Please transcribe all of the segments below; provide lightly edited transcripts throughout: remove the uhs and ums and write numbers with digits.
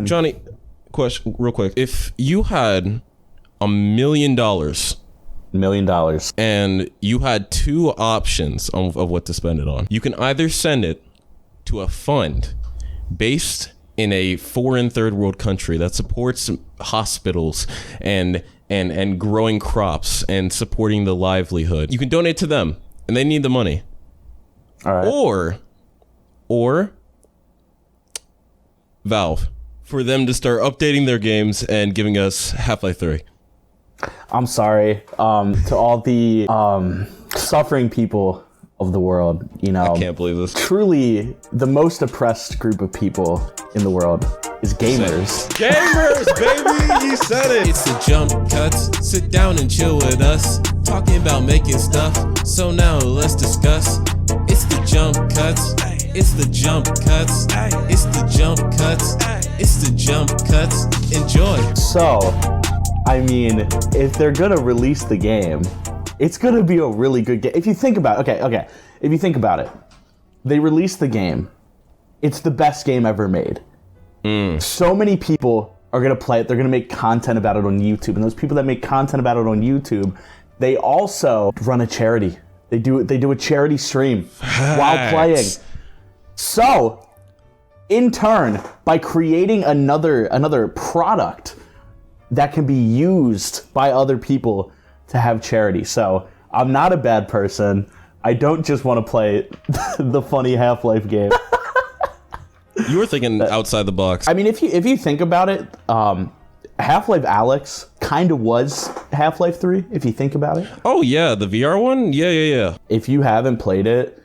Johnny, question real quick. If you had $1 million and you had two options of what to spend it on, you can either send it to a fund based in a foreign third world country that supports hospitals and growing crops and supporting the livelihood. You can donate to them and they need the money. All right. Or Valve, for them to start updating their games and giving us Half-Life 3. I'm sorry to all the suffering people of the world. You know, I can't believe this. Truly, the most oppressed group of people in the world is gamers. Gamers, baby, you said it. It's the Jump Cuts. Sit down and chill with us, talking about making stuff. So now let's discuss. It's the Jump Cuts. It's the Jump Cuts. It's the Jump Cuts. It's the Jump Cuts. Enjoy. So, I mean, if they're gonna release the game, it's gonna be a really good game. If you think about it, okay. If you think about it, they released the game. It's the best game ever made. So many people are gonna play it. They're gonna make content about it on YouTube, and those people that make content about it on YouTube, they also run a charity. They do a charity stream while playing. So, in turn, by creating another product that can be used by other people to have charity. So, I'm not a bad person. I don't just want to play the funny Half-Life game. You were thinking outside the box. I mean, if you think about it, Half-Life Alyx kind of was Half-Life 3, if you think about it. Oh yeah, the VR one? Yeah. If you haven't played it,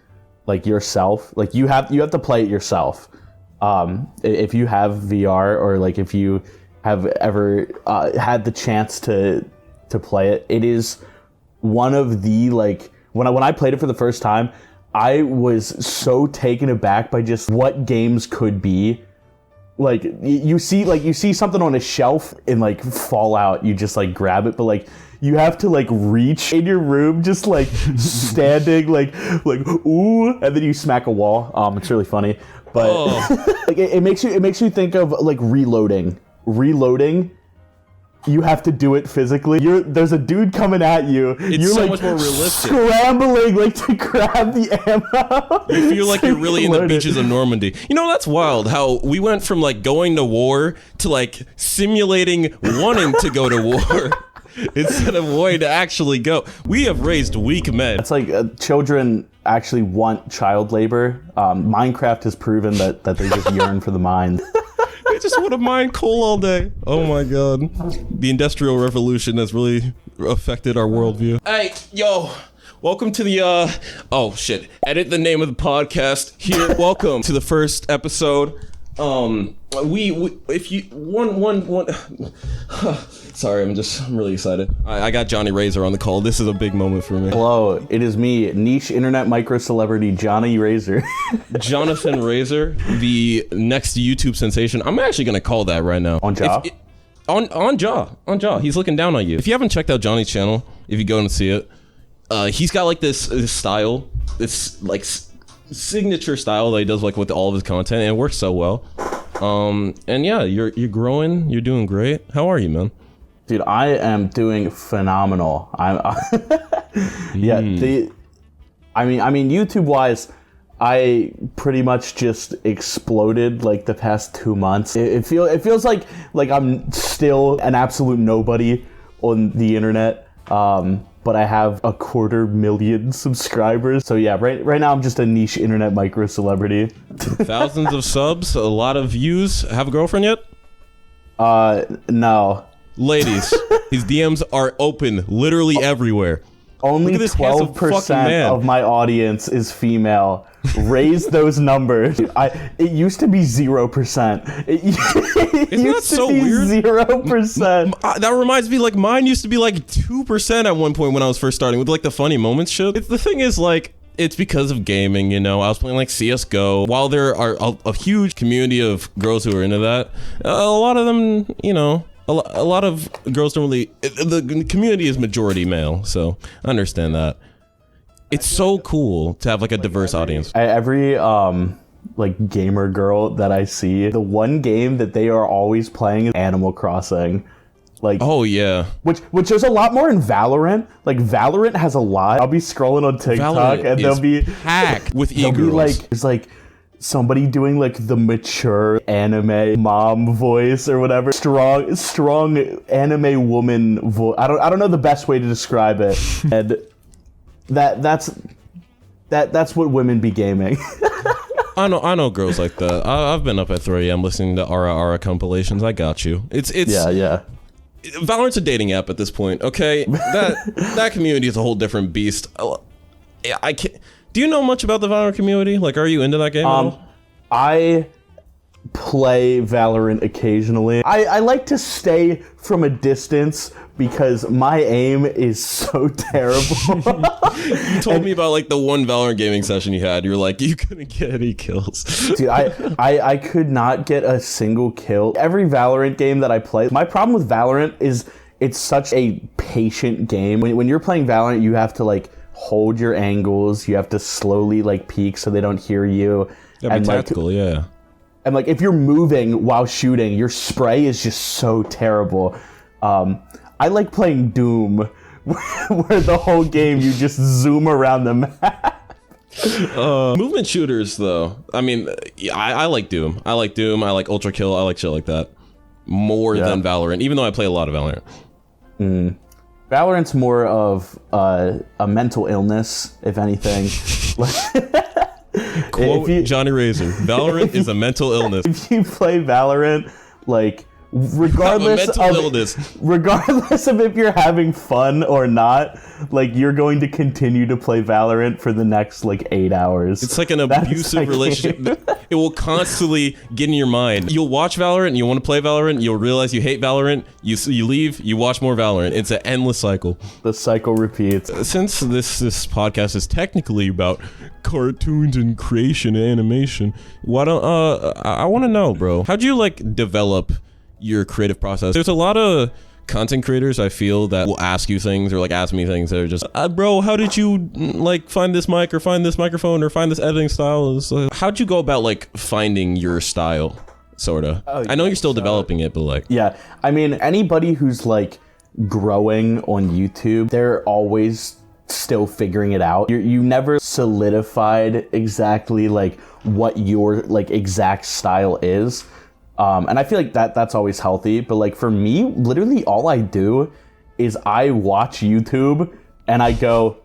like yourself, like you have to play it yourself. If you have VR, or like if you have ever had the chance to play it, it is one of the, like, when I played it for the first time, I was so taken aback by just what games could be. Like, you see something on a shelf in like Fallout, you just like grab it, but like you have to like reach in your room, just like standing like ooh, and then you smack a wall. It's really funny, but like it makes you think of like reloading. You have to do it physically. There's a dude coming at you. It's you're so like much more realistic. Scrambling like to grab the ammo. You feel like you're really in the beaches of Normandy. You know, that's wild how we went from like going to war to like simulating wanting to go to war instead of wanting to actually go. We have raised weak men. It's like children actually want child labor. Minecraft has proven that they just yearn for the mine. They just want to mine coal all day. Oh my god. The Industrial Revolution has really affected our worldview. Hey, yo. Welcome to the, oh shit. Edit the name of the podcast here. Welcome to the first episode. If you, sorry, I'm really excited. I got Jonny RaZeR on the call. This is a big moment for me. Hello, it is me, niche internet micro celebrity, Jonny RaZeR. Jonathan RaZeR, the next YouTube sensation. I'm actually gonna call that right now. On Jaw? On Jaw. He's looking down on you. If you haven't checked out Johnny's channel, if you go and see it, he's got like this style, this like signature style that he does like with all of his content, and it works so well. And yeah, you're growing, you're doing great. How are you, man? Dude, I am doing phenomenal. Yeah, I mean YouTube wise, I pretty much just exploded like the past 2 months. It feels like I'm still an absolute nobody on the internet. But I have 250,000 subscribers. So yeah, right now I'm just a niche internet micro celebrity. Thousands of subs, a lot of views. Have a girlfriend yet? No. Ladies, his DMs are open literally everywhere. Only 12% of my audience is female. Raise those numbers. It used to be 0%. Isn't that so weird? 0%. That reminds me, like, mine used to be like 2% at one point when I was first starting with like the funny moments shit. The thing is, like, it's because of gaming, you know. I was playing like CSGO. While there are a huge community of girls who are into that, a lot of them, you know, a lot of girls don't really, the community is majority male, so I understand that. It's so cool to have like a diverse audience. Every like gamer girl that I see, the one game that they are always playing is Animal Crossing. Like, oh yeah, which there's a lot more in Valorant. Like Valorant has a lot. I'll be scrolling on TikTok Valorant and they'll be packed with they'll be e-girls. like, it's like somebody doing like the mature anime mom voice or whatever, strong anime woman voice. I don't know the best way to describe it. And that's what women be gaming. I know girls like that. I've been up at 3 a.m. listening to Ara compilations. I got you. It's yeah. Valorant's a dating app at this point. Okay, that community is a whole different beast. I can't. Do you know much about the Valorant community? Like, are you into that game at all? I play Valorant occasionally. I like to stay from a distance because my aim is so terrible. You told me about like the one Valorant gaming session you had. You were like, you couldn't get any kills. Dude, I could not get a single kill. Every Valorant game that I play, my problem with Valorant is it's such a patient game. When you're playing Valorant, you have to like hold your angles. You have to slowly like peek so they don't hear you. That'd be tactical, yeah. And like if you're moving while shooting, your spray is just so terrible. I like playing Doom, where the whole game you just zoom around the map. Movement shooters, though. I mean, I like Doom. I like Doom. I like Ultra Kill. I like shit like that more than Valorant, even though I play a lot of Valorant. Valorant's more of a mental illness, if anything. Quote Jonny RaZeR. Valorant is a mental illness. If you play Valorant, like regardless of if you're having fun or not, like you're going to continue to play Valorant for the next like 8 hours. It's like an abusive relationship. It will constantly get in your mind. You'll watch Valorant and you want to play Valorant. You'll realize you hate Valorant. You leave. You watch more Valorant. It's an endless cycle. The cycle repeats. Since this podcast is technically about cartoons and creation and animation, why don't I want to know, bro? How'd you like develop your creative process? There's a lot of content creators I feel that will ask you things or like ask me things that are just bro, how did you like find this mic or find this microphone or find this editing style? How'd you go about like finding your style, sort of? I know you're still developing it, but like, yeah, I mean, anybody who's like growing on YouTube, they're always still figuring it out. You never solidified exactly like what your like exact style is. And I feel like that's always healthy. But like for me, literally all I do is I watch YouTube and I go,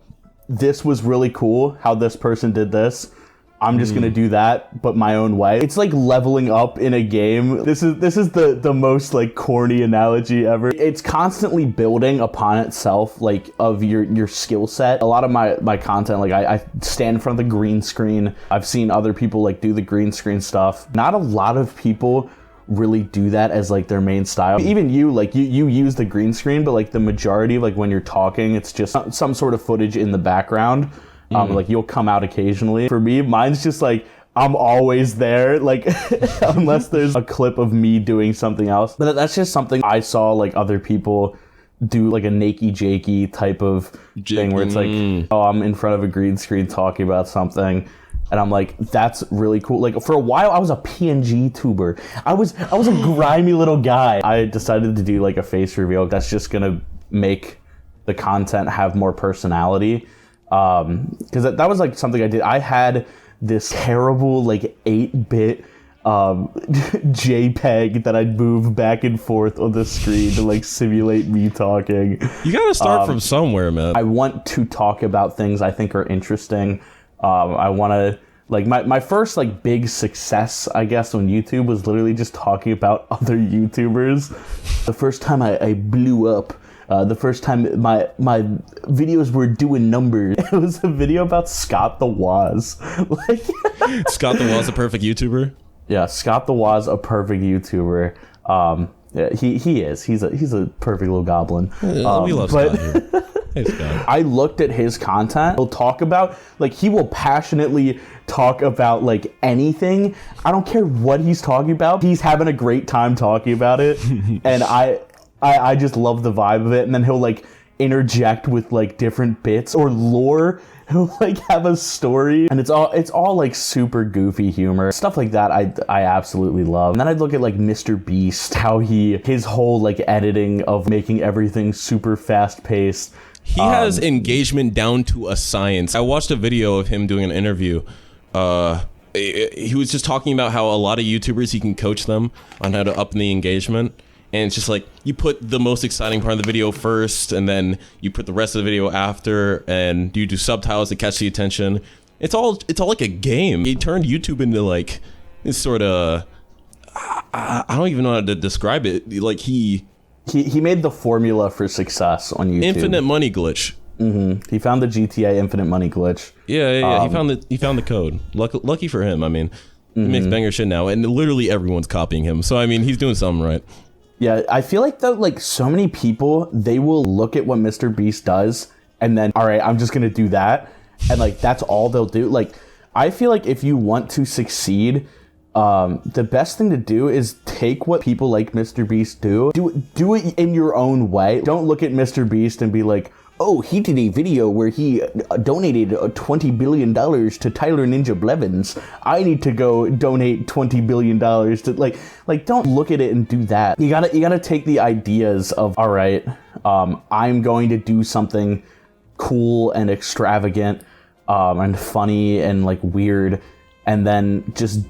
this was really cool how this person did this. I'm just gonna do that, but my own way. It's like leveling up in a game. This is the most like corny analogy ever. It's constantly building upon itself, like of your skill set. A lot of my content, like I stand in front of the green screen. I've seen other people like do the green screen stuff. Not a lot of people really do that as like their main style. Even you, like you use the green screen, but like the majority of like when you're talking, it's just some sort of footage in the background. Like you'll come out occasionally. For me, mine's just like I'm always there, like unless there's a clip of me doing something else. But that's just something I saw like other people do, like a nakey jakey type of thing where it's like, oh, I'm in front of a green screen talking about something. And I'm like, that's really cool. Like for a while, I was a PNG tuber. I was a grimy little guy. I decided to do like a face reveal. That's just gonna make the content have more personality. Because that was like something I did. I had this terrible like 8-bit JPEG that I'd move back and forth on the screen to like simulate me talking. You gotta start from somewhere, man. I want to talk about things I think are interesting. I want to like my first like big success, I guess, on YouTube was literally just talking about other YouTubers. The first time I blew up. The first time my videos were doing numbers, it was a video about Scott the Woz. Like Scott the Woz, a perfect YouTuber. Yeah, Scott the Woz, a perfect YouTuber. Yeah, he is. He's a perfect little goblin. We love Scott here. Hey, Scott. I looked at his content. He'll talk about like he will passionately talk about like anything. I don't care what he's talking about. He's having a great time talking about it, and I just love the vibe of it. And then he'll like interject with like different bits or lore, who like have a story, and it's all like super goofy humor, stuff like that. I absolutely love. And then I'd look at like Mr. Beast, how his whole like editing of making everything super fast paced. He has engagement down to a science. I watched a video of him doing an interview. He was just talking about how a lot of YouTubers, he can coach them on how to up the engagement. And it's just like, you put the most exciting part of the video first, and then you put the rest of the video after, and you do subtitles to catch the attention. It's all like a game. He turned YouTube into like this sort of, I don't even know how to describe it. Like he made the formula for success on YouTube. Infinite money glitch. He found the GTA infinite money glitch. Yeah. He found the code. Lucky for him. I mean, he makes banger shit now, and literally everyone's copying him. So I mean, he's doing something right. Yeah, I feel like though, like so many people, they will look at what Mr. Beast does, and then, all right, I'm just gonna do that, and like that's all they'll do. Like, I feel like if you want to succeed, the best thing to do is take what people like Mr. Beast do it in your own way. Don't look at Mr. Beast and be like, oh, he did a video where he donated $20 billion to Tyler Ninja Blevins. I need to go donate $20 billion to like don't look at it and do that. You gotta take the ideas of, all right, I'm going to do something cool and extravagant and funny and like weird, and then just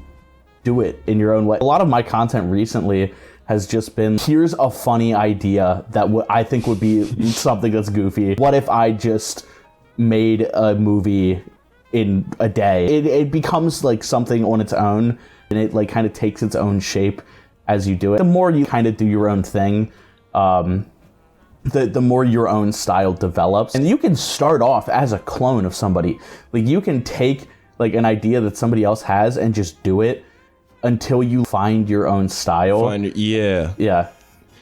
do it in your own way. A lot of my content recently has just been, here's a funny idea that I think would be something that's goofy. What if I just made a movie in a day? It becomes like something on its own, and it like kind of takes its own shape as you do it. The more you kind of do your own thing, the more your own style develops. And you can start off as a clone of somebody. Like you can take like an idea that somebody else has and just do it until you find your own style. Yeah.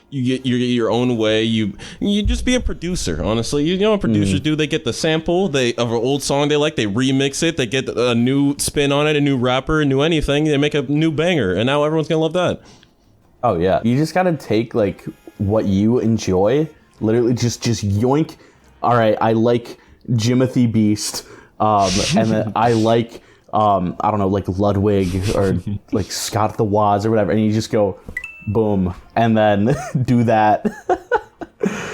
You get your own way. You just be a producer. Honestly, you know what producers do? They get the sample of an old song they like. They remix it. They get a new spin on it. A new rapper, a new anything. They make a new banger, and now everyone's gonna love that. Oh yeah. You just gotta take like what you enjoy. Literally, just yoink. All right, I like Jimothy Beast, and then I like. I don't know, like Ludwig or like Scott the Woz or whatever, and you just go, boom, and then do that.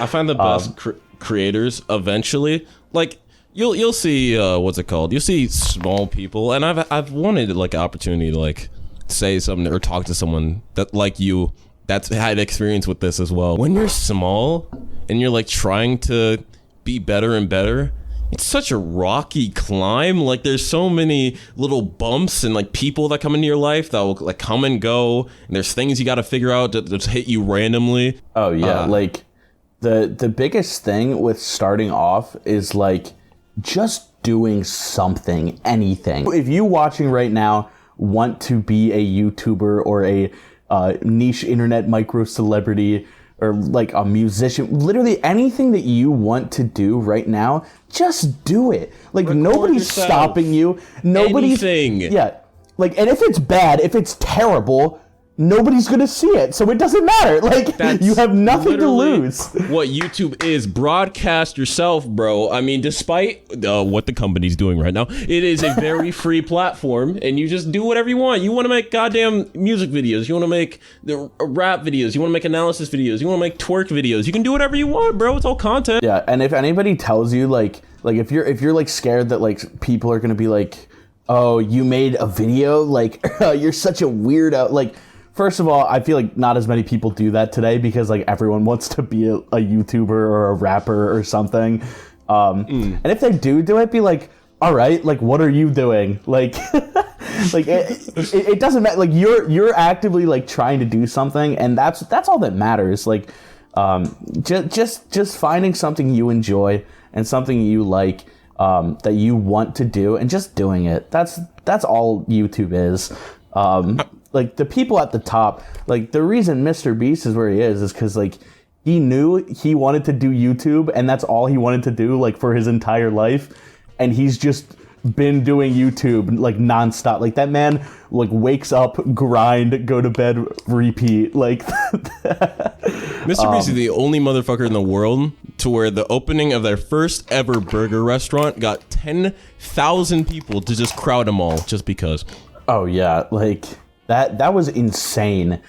I find the best creators eventually, like you'll see what's it called? You'll see small people, and I've wanted like an opportunity to like say something or talk to someone that like you that's had experience with this as well. When you're small and you're like trying to be better and better, it's such a rocky climb. Like there's so many little bumps and like people that come into your life that will like come and go, and there's things you got to figure out that just hit you randomly. Oh yeah, like the biggest thing with starting off is like just doing something, anything. If you watching right now want to be a YouTuber or a niche internet micro celebrity, or like a musician, literally anything that you want to do right now, just do it. Like nobody's stopping you. Nobody's anything. Yeah. Like, and if it's bad, if it's terrible, nobody's gonna see it, so it doesn't matter. Like, you have nothing to lose. What YouTube is, broadcast yourself, bro. I mean, despite what the company's doing right now, it is a very free platform, and you just do whatever you want. You want to make goddamn music videos, you want to make the rap videos, you want to make analysis videos, you want to make twerk videos. You can do whatever you want, bro. It's all content. Yeah, and if anybody tells you like if you're like scared that like people are gonna be like, oh, you made a video, like you're such a weirdo, like. First of all, I feel like not as many people do that today because like everyone wants to be a YouTuber or a rapper or something. And if they do it, be like, all right, like what are you doing? Like, like it doesn't matter. Like you're actively like trying to do something, and that's all that matters. Like, just finding something you enjoy and something you like that you want to do, and just doing it. That's all YouTube is. Like the people at the top, like the reason Mr. Beast is where he is because like he knew he wanted to do YouTube, and that's all he wanted to do like for his entire life, and he's just been doing YouTube like nonstop. Like that man like wakes up, grind, go to bed, repeat. Like Mr. Beast is the only motherfucker in the world to where the opening of their first ever burger restaurant got 10,000 people to just crowd them all just because. Oh yeah, like that was insane.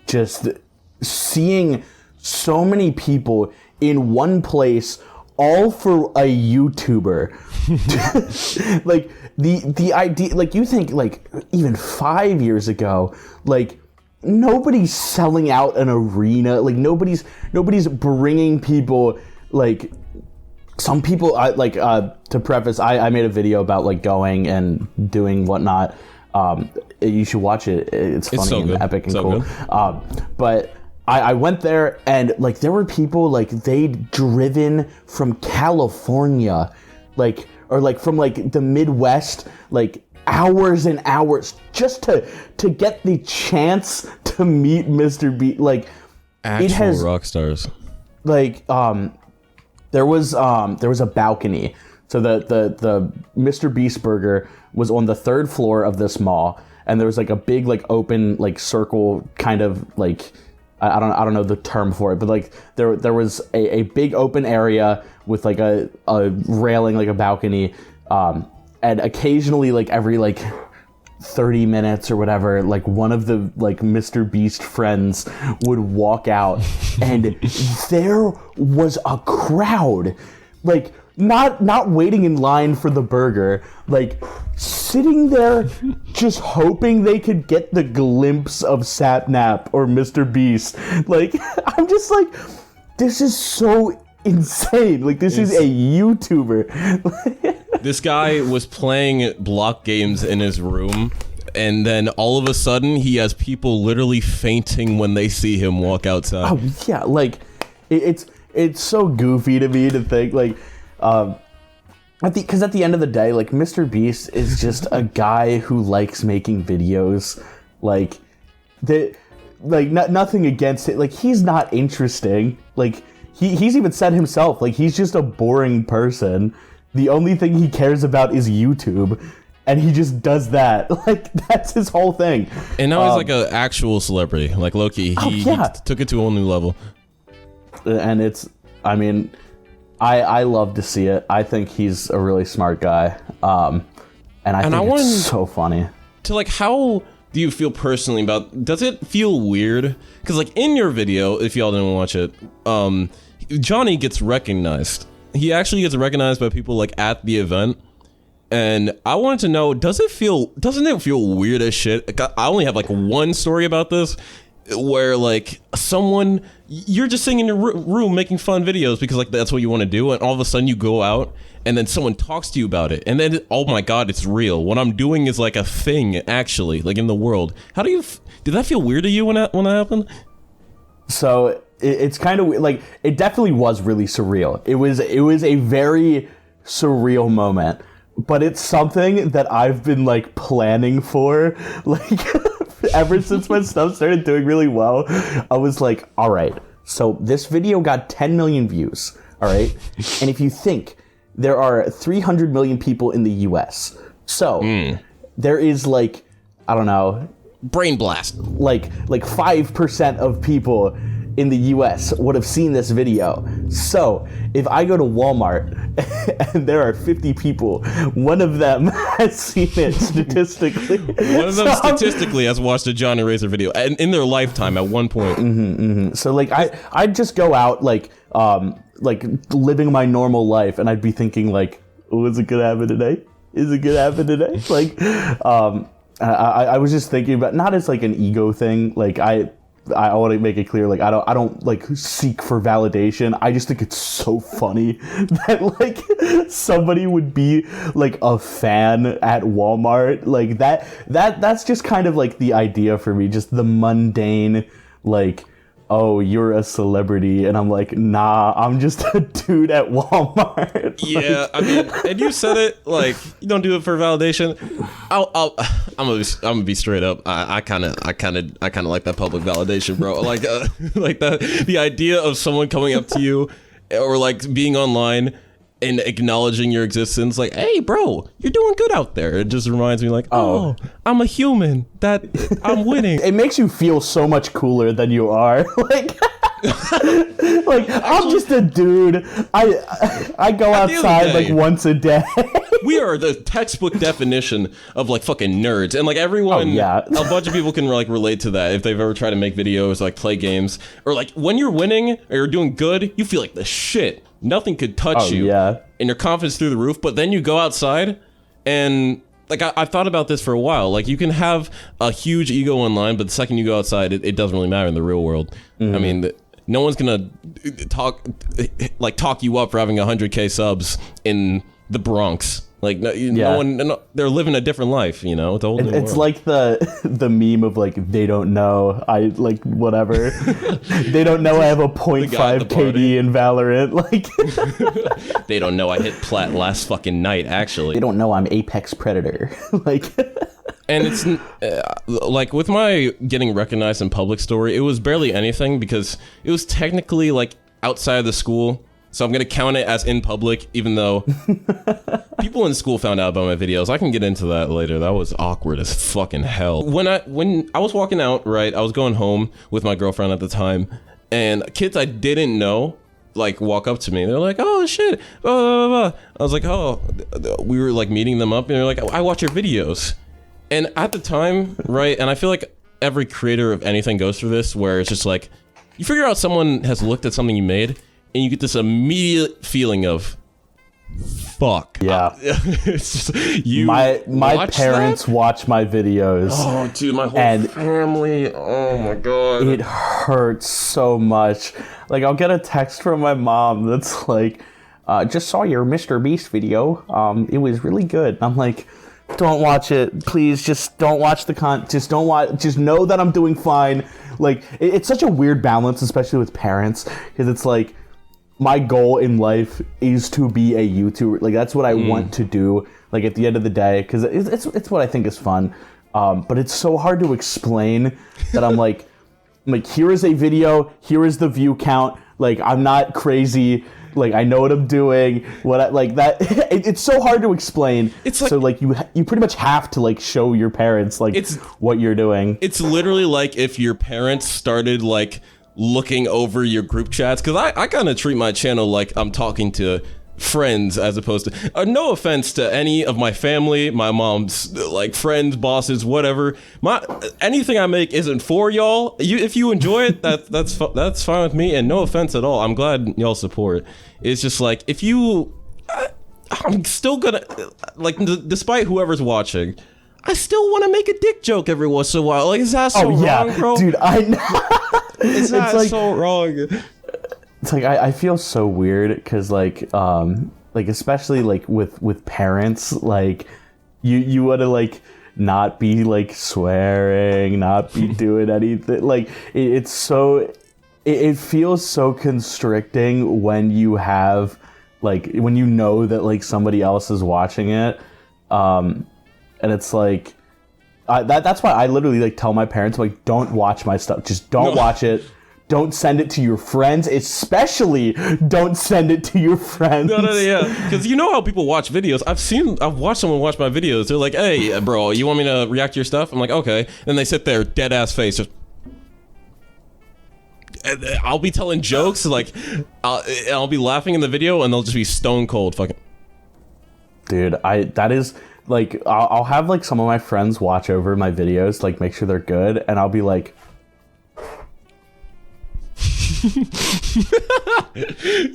Just seeing so many people in one place, all for a YouTuber. Like the idea, like you think like even 5 years ago, like nobody's selling out an arena, like nobody's bringing people, like some people, to preface, I made a video about like going and doing whatnot. You should watch it. It's funny so and good. epic and So cool. good. But I went there and like there were people like they'd driven from California, like, or like from like the Midwest, like hours and hours just to get the chance to meet Mr. B. Like Actual it has rock stars. like there was a balcony. So the Mr. Beast burger was on the 3rd floor of this mall, and there was like a big like open like circle kind of like I don't know the term for it, but like there was a big open area with like a railing, like a balcony, and occasionally like every like 30 minutes or whatever, like one of the like Mr. Beast friends would walk out and there was a crowd, like not waiting in line for the burger, like sitting there just hoping they could get the glimpse of Sapnap or Mr. Beast. Like I'm just like, this is so insane. Like this is a YouTuber. This guy was playing block games in his room, and then all of a sudden he has people literally fainting when they see him walk outside. Oh yeah, like it's so goofy to me to think like because at the end of the day, like Mr. Beast is just a guy who likes making videos. Like nothing against it. Like he's not interesting. Like he's even said himself, like he's just a boring person. The only thing he cares about is YouTube, and he just does that. Like that's his whole thing. And now he's like an actual celebrity. Like Loki, he took it to a whole new level. And it's, I mean, I love to see it. I think he's a really smart guy. And I think it's so funny. To like, how do you feel personally about, does it feel weird? Because like in your video, if y'all didn't watch it, Jonny gets recognized. He actually gets recognized by people like at the event. And I wanted to know, doesn't it feel weird as shit? Like, I only have like one story about this, where like you're just sitting in your room making fun videos because like that's what you want to do, and all of a sudden you go out and then someone talks to you about it, and then oh my god, it's real. What I'm doing is like a thing actually, like in the world. How do you did that feel weird to you when that happened? So it's kind of like, it definitely was really surreal. It was a very surreal moment, but it's something that I've been like planning for like ever since my stuff started doing really well. I was like, all right, so this video got 10 million views, all right? And if you think there are 300 million people in the US, so there is like, I don't know, brain blast. Like 5% of people in the US would have seen this video. So if I go to Walmart and there are 50 people, one of them has seen it statistically. One of them statistically has watched a Jonny RaZeR video in their lifetime at one point. So like I'd just go out like living my normal life, and I'd be thinking like, oh, is it gonna happen today? Is it gonna happen today? Like I was just thinking about, not as like an ego thing, like I want to make it clear, like I don't like seek for validation. I just think it's so funny that like somebody would be like a fan at Walmart. Like that's just kind of like the idea for me, just the mundane, like, oh, you're a celebrity, and I'm like, nah, I'm just a dude at Walmart. Yeah, I mean, and you said it, like, you don't do it for validation. I'm gonna be straight up. I kind of like that public validation, bro. Like the idea of someone coming up to you, or like being online and acknowledging your existence, like, hey, bro, you're doing good out there. It just reminds me, like, oh, I'm a human, that I'm winning. It makes you feel so much cooler than you are. Like, Like, I'm just a dude. I go outside like once a day. We are the textbook definition of like fucking nerds, and like everyone, a bunch of people can like relate to that if they've ever tried to make videos, like play games, or like when you're winning or you're doing good, you feel like the shit. Nothing could touch you, and your confidence through the roof. But then you go outside, and like I've thought about this for a while. Like you can have a huge ego online, but the second you go outside, it doesn't really matter in the real world. I mean, no one's gonna talk you up for having 100K subs in the Bronx. Like no one, they're living a different life, you know. It's a whole new world. Like the meme of like, they don't know I like whatever. They don't know I have a 0.5 KD in Valorant. Like they don't know I hit plat last fucking night. Actually, they don't know I'm Apex Predator. Like, and it's like with my getting recognized in public story, it was barely anything because it was technically like outside of the school. So I'm gonna count it as in public, even though people in school found out about my videos. I can get into that later. That was awkward as fucking hell. When I was walking out, right, I was going home with my girlfriend at the time, and kids I didn't know like walk up to me. They're like, "Oh shit!" Blah, blah, blah, blah. I was like, "Oh," we were like meeting them up, and they're like, "I watch your videos." And at the time, right, and I feel like every creator of anything goes through this, where it's just like you figure out someone has looked at something you made. And you get this immediate feeling of, fuck. Yeah. It's just, you my parents watch my videos. Oh, dude, my whole family. Oh, my God. It hurts so much. Like, I'll get a text from my mom that's like, just saw your Mr. Beast video. It was really good. I'm like, don't watch it. Please, just don't watch the content. Just don't watch. Just know that I'm doing fine. Like, it's such a weird balance, especially with parents, because it's like, my goal in life is to be a YouTuber. Like, that's what I want to do, like, at the end of the day, because it's what I think is fun. But it's so hard to explain that I'm like, here is a video, here is the view count. Like, I'm not crazy. Like, I know what I'm doing. It's so hard to explain. It's like, so like you pretty much have to like show your parents like what you're doing. It's literally like if your parents started like looking over your group chats, because I kind of treat my channel like I'm talking to friends as opposed to no offense to any of my family, my mom's like friends, bosses, whatever. Anything I make isn't for y'all. If you enjoy it, that's fine with me, and no offense at all. I'm glad y'all support. It's just like if you I'm still gonna like despite whoever's watching, I still want to make a dick joke every once in a while. Like, is that so wrong, bro? Dude, I know. Is that like, so wrong? It's like I feel so weird because like especially like with parents, like you want to like not be like swearing, not be doing anything. Like it feels so constricting when you have like when you know that like somebody else is watching it, and it's like. That's why I literally like tell my parents, like, don't watch my stuff. Just don't watch it. Don't send it to your friends. Especially don't send it to your friends. Yeah. Because you know how people watch videos. I've watched someone watch my videos. They're like, hey, bro, you want me to react to your stuff? I'm like, okay. And they sit there, dead ass face, just. I'll be telling jokes, like, I'll be laughing in the video, and they'll just be stone cold fucking. Dude, that is. Like, I'll have, like, some of my friends watch over my videos, like, make sure they're good, and I'll be like...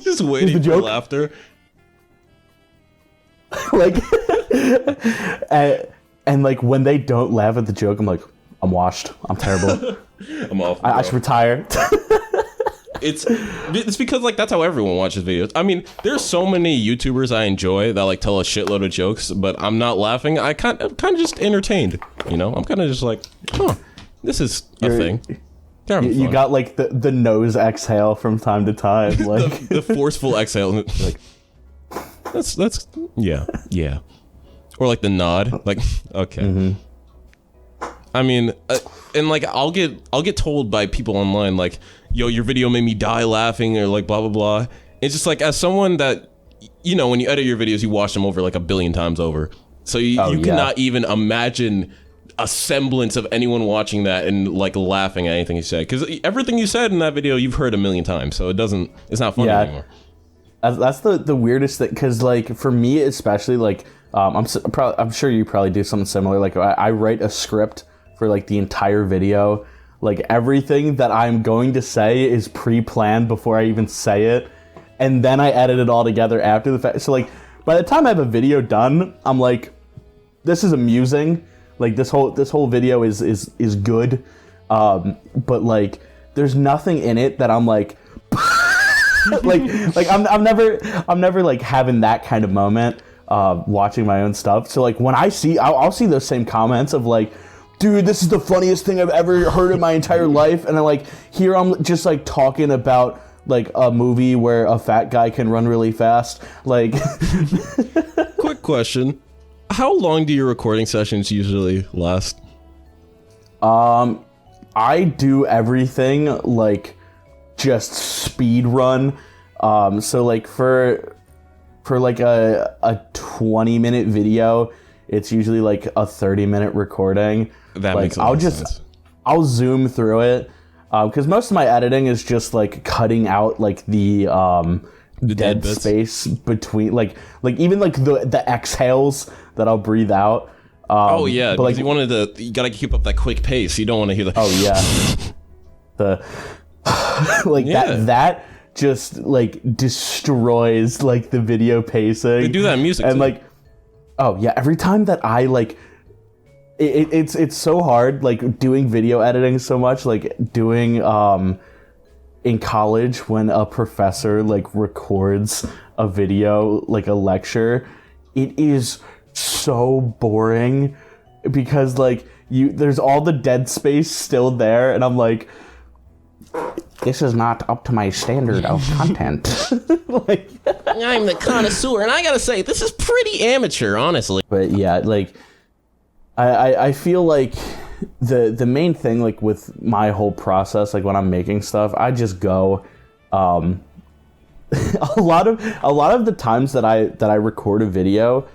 Just waiting for laughter. Like... and, like, when they don't laugh at the joke, I'm like, I'm washed. I'm terrible. I'm off. I should retire. It's because like that's how everyone watches videos. I mean, there's so many YouTubers I enjoy that like tell a shitload of jokes, but I'm not laughing. I'm kind of just entertained, you know. I'm kind of just like, this is a thing. You got like the nose exhale from time to time, like the forceful exhale. Like that's yeah, or like the nod, like okay. Mm-hmm. I mean, and like I'll get told by people online like, yo, your video made me die laughing, or like blah blah blah. It's just like, as someone that, you know, when you edit your videos, you watch them over like 1 billion times over, so you cannot even imagine a semblance of anyone watching that and like laughing at anything you said, because everything you said in that video you've heard a million times, so it's not funny anymore. That's the weirdest thing, because like for me especially, like I'm sure you probably do something similar. Like I write a script for like the entire video. Like everything that I'm going to say is pre-planned before I even say it, and then I edit it all together after the fact. So like by the time I have a video done, I'm like, this is amusing. Like this whole video is good, but like there's nothing in it that I'm like, like I'm never like having that kind of moment watching my own stuff. So like when I'll see those same comments of like, dude, this is the funniest thing I've ever heard in my entire life, and I'm just like talking about like a movie where a fat guy can run really fast. Like, quick question. How long do your recording sessions usually last? I do everything like just speed run. So like for like a 20-minute video, it's usually like a 30-minute recording. That like makes a lot of sense. I'll zoom through it because most of my editing is just like cutting out like the dead space between like even like the exhales that I'll breathe out. Oh yeah, but because you gotta keep up that quick pace. You don't want to hear the. Oh yeah, the like that just like destroys like the video pacing. They do that in music and too. Like, oh yeah, every time that I like, it's so hard like doing video editing so much, like doing in college when a professor like records a video like a lecture, it is so boring because like there's all the dead space still there, and I'm like, this is not up to my standard of content. Like, I'm the connoisseur, and I gotta say, this is pretty amateur, honestly. But yeah, like I feel like the main thing like with my whole process, like when I'm making stuff, I just go a lot of the times that I record a video,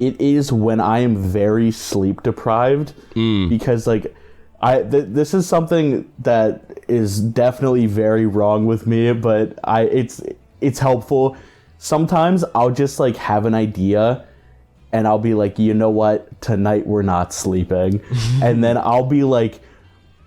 it is when I am very sleep deprived, because like this is something that is definitely very wrong with me, but it's helpful. Sometimes I'll just like have an idea and I'll be like, you know what, tonight we're not sleeping. And then I'll be like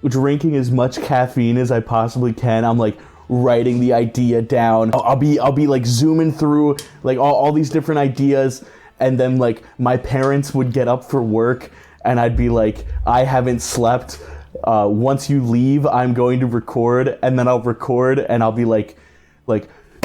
drinking as much caffeine as I possibly can. I'm like writing the idea down. I'll be like zooming through like all these different ideas, and then like my parents would get up for work and I'd be like, I haven't slept. Once you leave, I'm going to record. And then I'll record and I'll be like,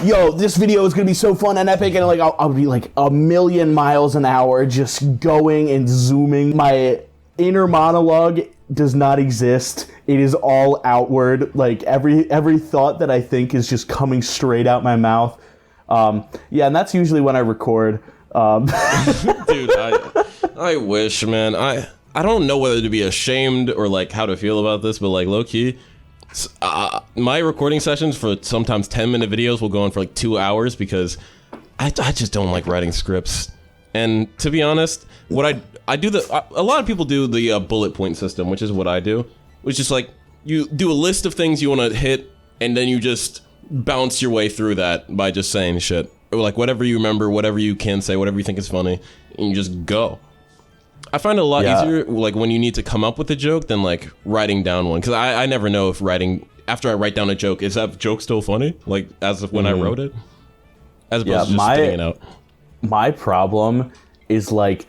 yo, this video is gonna be so fun and epic, and like I'll be like a million miles an hour just going and zooming. My inner monologue does not exist. It is all outward. Like every thought that I think is just coming straight out my mouth. Yeah, and that's usually when I record. Dude, I wish, man. I don't know whether to be ashamed or like how to feel about this, but like low key, my recording sessions for sometimes 10-minute videos will go on for like 2 hours because I just don't like writing scripts. And to be honest, what I do a lot of people do the bullet point system, which is what I do, which is like you do a list of things you want to hit, and then you just bounce your way through that by just saying shit, or like whatever you remember, whatever you can say, whatever you think is funny, and you just go. I find it a lot easier like when you need to come up with a joke than like writing down one, because I never know if after I write down a joke, is that joke still funny, like as of when I wrote it, as opposed to just spitting it out. My problem is like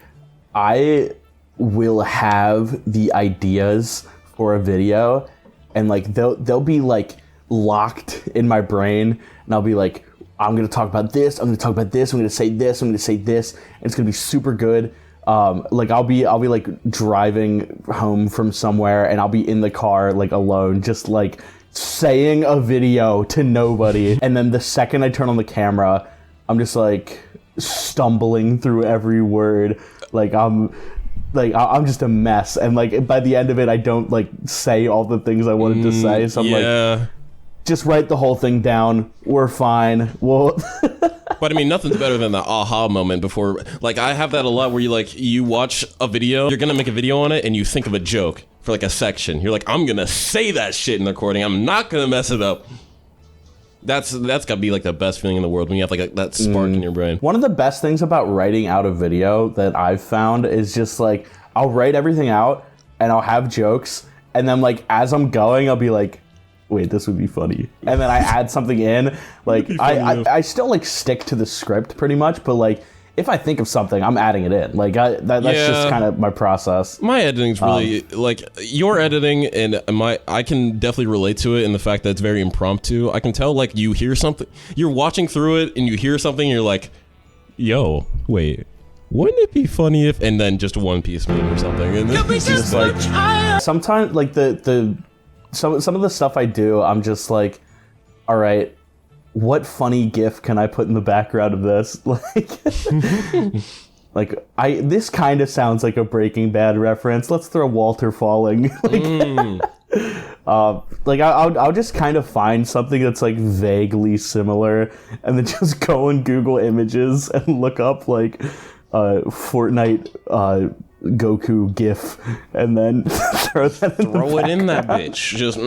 I will have the ideas for a video, and like they'll be like locked in my brain, and I'll be like, I'm gonna talk about this, I'm gonna talk about this, I'm gonna say this, I'm gonna say this, and it's gonna be super good. Like I'll be like driving home from somewhere, and I'll be in the car like alone, just like saying a video to nobody, and then the second I turn on the camera, I'm just like stumbling through every word, like I'm just a mess, and like by the end of it I don't like say all the things I wanted to say, so I'm like, just write the whole thing down, we're fine. Well, But I mean, nothing's better than the aha moment before. Like, I have that a lot where you watch a video, you're gonna make a video on it, and you think of a joke for like a section. You're like, I'm gonna say that shit in the recording. I'm not gonna mess it up. That's gotta be like the best feeling in the world when you have like that spark in your brain. One of the best things about writing out a video that I've found is just like, I'll write everything out and I'll have jokes, and then like as I'm going, I'll be like, wait, this would be funny. And then I add something in. Like I still like stick to the script pretty much, but like if I think of something, I'm adding it in. Like that's just kind of my process. My editing's really like your editing, and I can definitely relate to it in the fact that it's very impromptu. I can tell like you hear something, you're watching through it and you hear something, and you're like, yo, wait, wouldn't it be funny if, and then just One Piece meme or something. And then it's just like sometimes like some of the stuff I do, I'm just like, all right, what funny GIF can I put in the background of this? Like, this kind of sounds like a Breaking Bad reference. Let's throw Walter falling. Like, I'll just kind of find something that's like vaguely similar, and then just go on Google Images and look up like Fortnite Goku GIF, and then throw it in that bitch. Just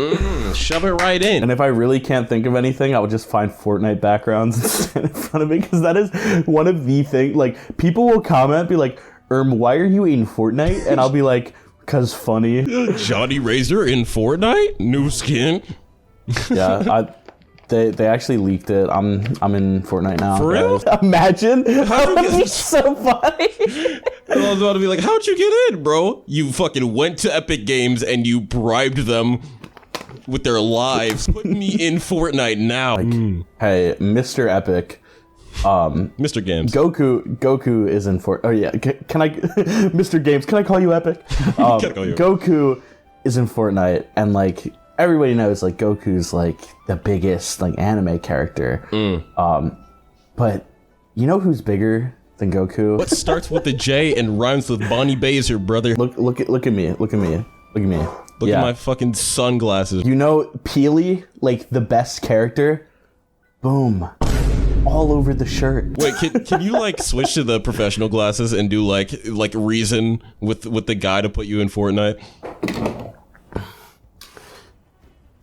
shove it right in. And if I really can't think of anything, I would just find Fortnite backgrounds and stand in front of me, because that is one of the things. Like, people will comment, be like, why are you in Fortnite? And I'll be like, cause funny. Jonny RaZeR in Fortnite, new skin. Yeah, They actually leaked it. I'm in Fortnite now. For real? Imagine. That would be so funny. I was about to be like, how'd you get in, bro? You fucking went to Epic Games and you bribed them with their lives. Put me in Fortnite now. Like, hey, Mr. Epic. Mr. Games. Goku is in Fortnite. Oh yeah, can I, Mr. Games? Can I call you Epic? Goku is in Fortnite, and like, everybody knows like Goku's like the biggest like anime character. But you know who's bigger than Goku? What starts with a J and rhymes with Bonnie Baser, brother? Look at me. Look at my fucking sunglasses. You know Peely, like the best character? Boom. All over the shirt. Wait, can you like switch to the professional glasses and do like reason with the guy to put you in Fortnite?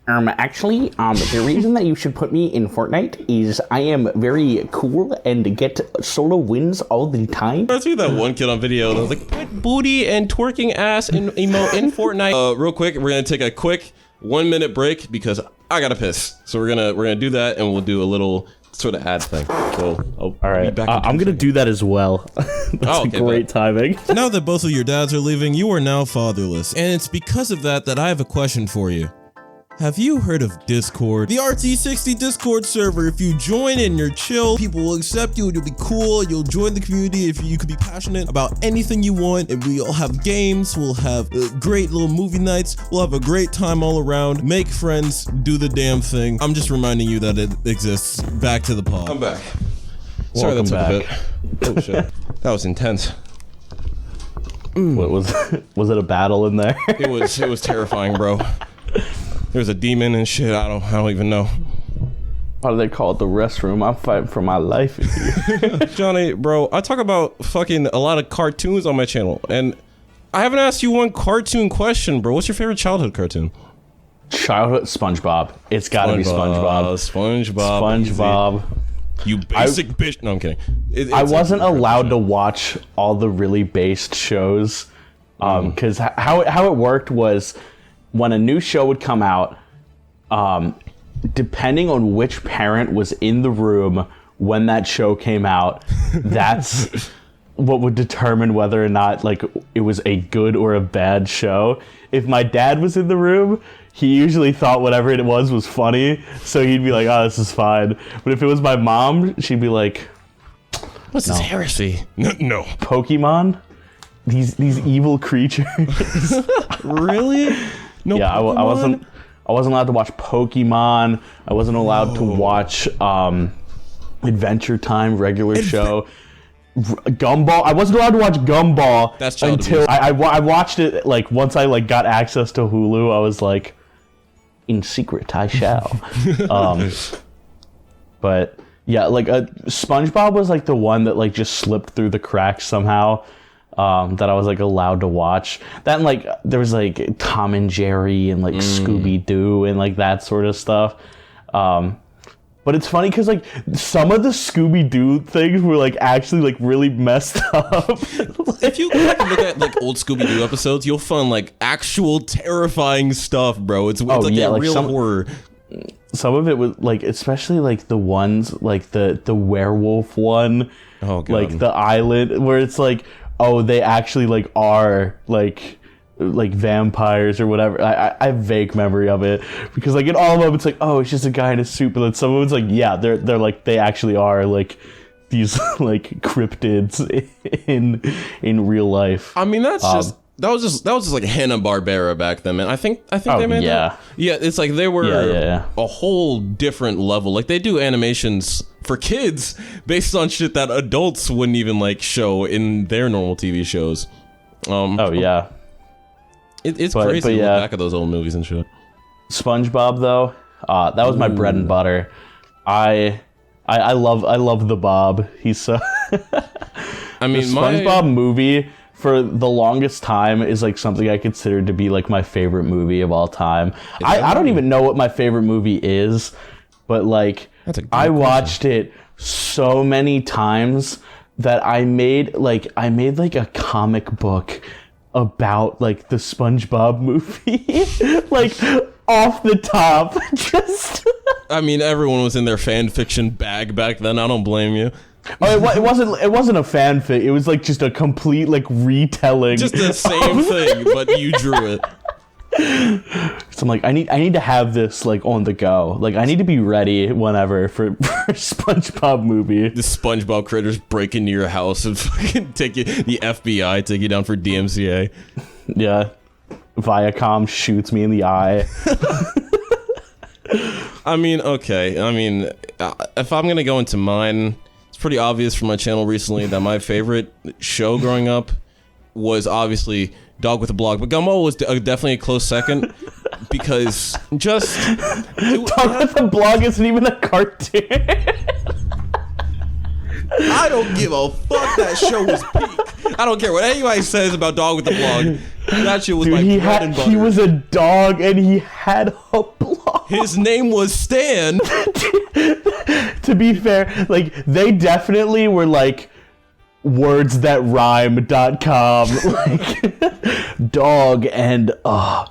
Actually, the reason that you should put me in Fortnite is I am very cool and get solo wins all the time. I see that one kid on video that was like, put booty and twerking ass in emote in Fortnite. Real quick, we're gonna take a quick 1 minute break because I gotta piss. So we're gonna do that, and we'll do a little sort of ad thing. So all right, I'm gonna do that as well. That's great timing. Now that both of your dads are leaving, you are now fatherless, and it's because of that I have a question for you. Have you heard of Discord? The RT60 Discord server. If you join and you're chill, people will accept you and you'll be cool. You'll join the community if you could be passionate about anything you want, and we'll have games, we'll have great little movie nights, we'll have a great time all around. Make friends, do the damn thing. I'm just reminding you that it exists. Back to the pod. I'm back. Sorry that took a bit. Oh shit. That was intense. What was it a battle in there? It was terrifying, bro. There's a demon and shit. I don't even know. Why do they call it the restroom? I'm fighting for my life in here. Johnny, bro, I talk about fucking a lot of cartoons on my channel, and I haven't asked you one cartoon question, bro. What's your favorite childhood cartoon? Childhood SpongeBob. It's gotta be SpongeBob. SpongeBob. You basic bitch. No, I'm kidding. I wasn't allowed to watch all the really based shows, because how it worked was, when a new show would come out, depending on which parent was in the room when that show came out, that's what would determine whether or not like it was a good or a bad show. If my dad was in the room, he usually thought whatever it was funny, so he'd be like, "Oh, this is fine." But if it was my mom, she'd be like, "What's this heresy?" No. Pokemon? These evil creatures. Really? No. Yeah, I wasn't allowed to watch Pokemon. I wasn't allowed to watch Adventure Time, regular show. Gumball. I wasn't allowed to watch Gumball. That's child until abuse. I watched it like once I like got access to Hulu. I was like, in secret I shall. But Yeah, like SpongeBob was like the one that like just slipped through the cracks somehow. That I was like allowed to watch. Then like there was like Tom and Jerry and like Scooby Doo and like that sort of stuff. But it's funny because like some of the Scooby Doo things were like actually like really messed up. If you look at like old Scooby Doo episodes, you'll find like actual terrifying stuff, bro. It's like a real horror. Some of it was like, especially like the ones like the werewolf one, like the island where it's like, oh, they actually like are like vampires or whatever. I have vague memory of it because like in all of them it's like, oh, it's just a guy in a suit, but then some of it's like, yeah, they're like they actually are like these like cryptids in real life. I mean, that was just like Hanna-Barbera back then, man. I think they made that. Yeah, it's like they were a whole different level. Like they do animations for kids based on shit that adults wouldn't even like show in their normal TV shows. It's crazy to look back at those old movies and shit. SpongeBob though, that was my bread and butter. I love the Bob. He's so. I mean, the SpongeBob movie for the longest time is like something I considered to be like my favorite movie of all time. I don't even know what my favorite movie is, but like I watched it so many times that I made like a comic book about like the SpongeBob movie. Like off the top. Just I mean, everyone was in their fan fiction bag back then. I don't blame you. Oh, it wasn't a fanfic. It was like just a complete like retelling. Just the same thing, but you drew it. So I'm like, I need to have this like on the go. Like I need to be ready whenever for SpongeBob movie. The SpongeBob critters break into your house and fucking take you. The FBI take you down for DMCA. Yeah, Viacom shoots me in the eye. I mean, okay. I mean, if I'm gonna go into mine, it's pretty obvious from my channel recently that my favorite show growing up was obviously Dog with a Blog, but Gummo was definitely a close second because just Dog with a Blog isn't even a cartoon. I don't give a fuck. That show was peak. I don't care what anybody says about Dog with a Blog. That shit was my bread and butter. He was a dog and he had a blog. His name was Stan. To be fair, like they definitely were like words-that-rhyme.com, like dog and blog.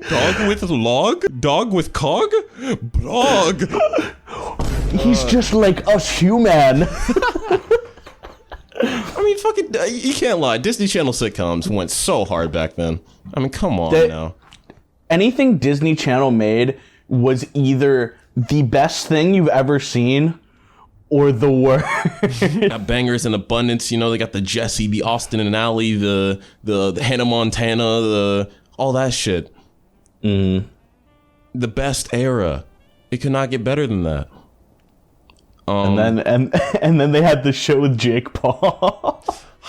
Dog with log? Dog with cog? Blog. He's just like us human. I mean, fucking, you can't lie. Disney Channel sitcoms went so hard back then. I mean, come on now. Anything Disney Channel made was either the best thing you've ever seen or the worst. Got bangers in abundance. You know, they got the Jesse, the Austin and Ally, the Hannah Montana, all that shit. The best era. It could not get better than that. And then they had the show with Jake Paul.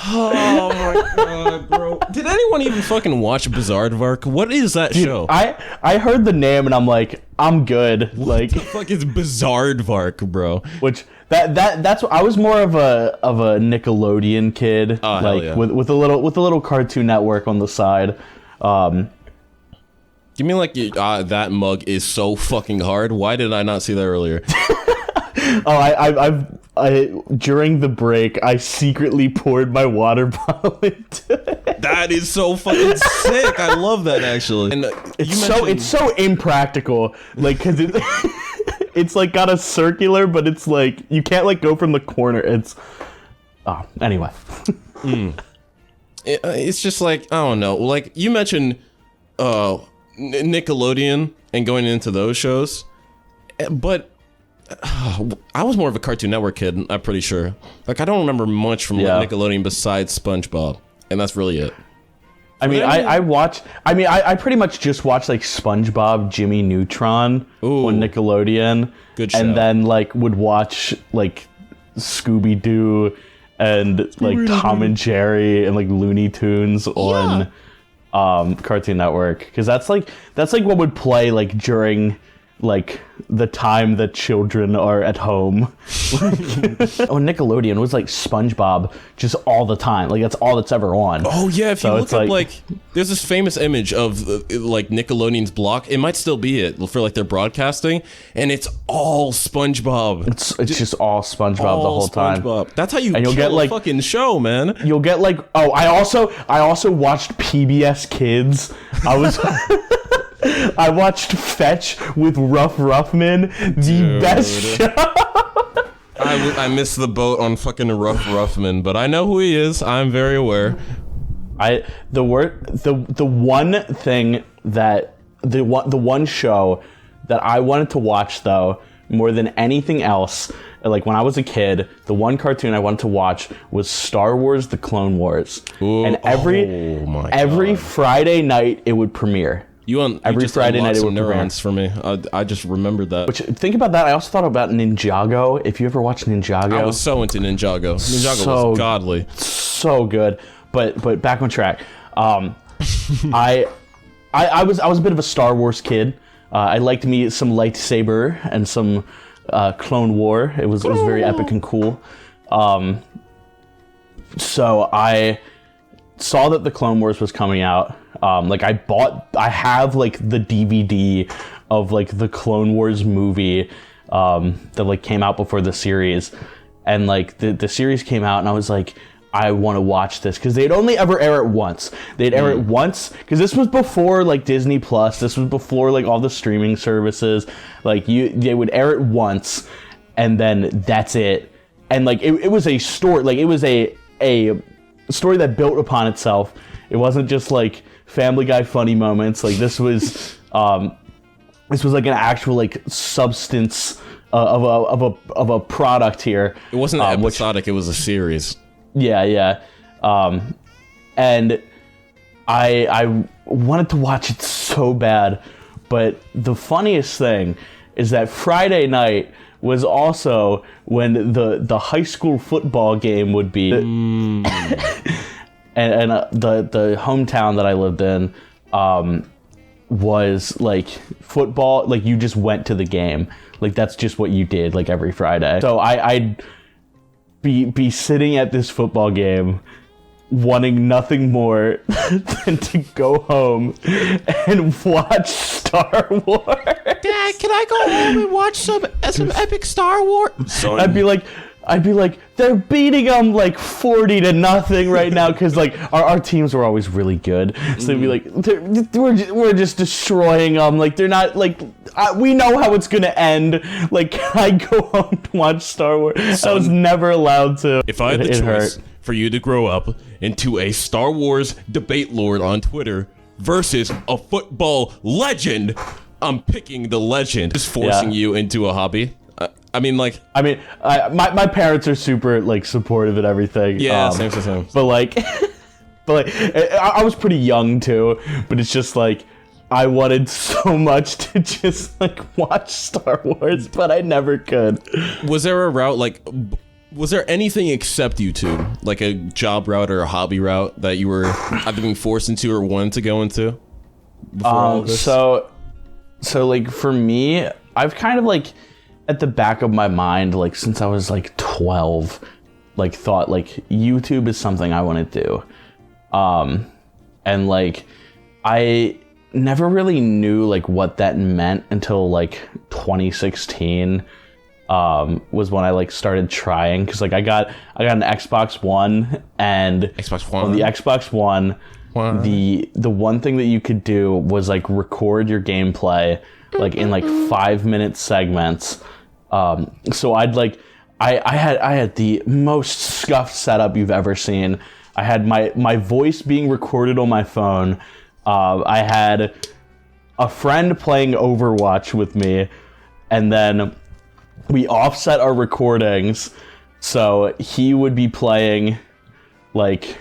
Oh my god, bro! Did anyone even fucking watch Bizaardvark? What is that show? I heard the name and I'm like, I'm good. What the fuck is Bizaardvark, bro? Which that's what I was more of a Nickelodeon kid, like with a little Cartoon Network on the side. Give me like that mug is so fucking hard. Why did I not see that earlier? I during the break, I secretly poured my water bottle into it. That is so fucking sick. I love that actually. And it's so impractical, like because it's like got a circular, but it's like you can't like go from the corner. It's anyway. It's just like I don't know. Like you mentioned, Nickelodeon and going into those shows, but. I was more of a Cartoon Network kid, I'm pretty sure. Like, I don't remember much from like, Nickelodeon besides SpongeBob, and that's really it. I mean, I pretty much just watched, like, SpongeBob, Jimmy Neutron on Nickelodeon. Good show. And then, like, would watch, like, Scooby-Doo and, like, Tom and Jerry and, like, Looney Tunes on Cartoon Network. Because that's like what would play, like, during... like the time that children are at home. On Nickelodeon, it was like SpongeBob just all the time. Like, that's all that's ever on. Oh yeah, if you look up like there's this famous image of like Nickelodeon's block. It might still be it for like their broadcasting, and it's all SpongeBob. It's just all SpongeBob the whole time. That's how you and you'll kill get like a fucking show, man. You'll get like, oh, I also watched PBS Kids. I watched Fetch with Ruff Ruffman, the best show. I missed the boat on fucking Ruff Ruffman, but I know who he is. I'm very aware. The one show that I wanted to watch though more than anything else, like when I was a kid, the one cartoon I wanted to watch was Star Wars: The Clone Wars. Ooh, and every Friday night it would premiere. Every Friday night it would neurons for me. I just remembered that. Which, think about that. I also thought about Ninjago. If you ever watched Ninjago, I was so into Ninjago. Ninjago was godly. So good. But back on track. I was a bit of a Star Wars kid. I liked me some lightsaber and some Clone War. It was very epic and cool. So I saw that the Clone Wars was coming out. I have like the DVD of like the Clone Wars movie that like came out before the series, and like the series came out, and I was like, I want to watch this, because they'd only ever air it once. They'd air it once, because this was before like Disney Plus. This was before like all the streaming services. Like they would air it once, and then that's it. And like it was a story. Like it was a story that built upon itself. It wasn't just like Family Guy funny moments. Like this was like an actual like substance of a product here. It wasn't episodic. It was a series. Yeah. And I wanted to watch it so bad, but the funniest thing is that Friday night was also when the high school football game would be. And the hometown that I lived in was like football. Like you just went to the game. Like that's just what you did. Like every Friday. So I'd be sitting at this football game, wanting nothing more than to go home and watch Star Wars. Dad, can I go home and watch some epic Star Wars? Son. I'd be like, they're beating them like 40-0 right now, because like our teams were always really good. So they'd be like, we're just destroying them. Like they're not like we know how it's gonna end. Like, can I go home to watch Star Wars? I was never allowed to. If I had the choice for you to grow up into a Star Wars debate lord on Twitter versus a football legend, I'm picking the legend. Just forcing you into a hobby. My parents are super like supportive and everything. Yeah, same. But I was pretty young too. But it's just like I wanted so much to just like watch Star Wars, but I never could. Was there a route like? Was there anything except YouTube, like a job route or a hobby route that you were either being forced into or wanted to go into? Before all of this? So like for me, I've kind of like, at the back of my mind, like since I was like 12, like thought like YouTube is something I want to do. And like I never really knew like what that meant until like 2016 was when I like started trying, because like I got an Xbox One, and on the Xbox One, the one thing that you could do was like record your gameplay like in like 5-minute segments. So I had the most scuffed setup you've ever seen. I had my voice being recorded on my phone. I had a friend playing Overwatch with me, and then we offset our recordings. So he would be playing like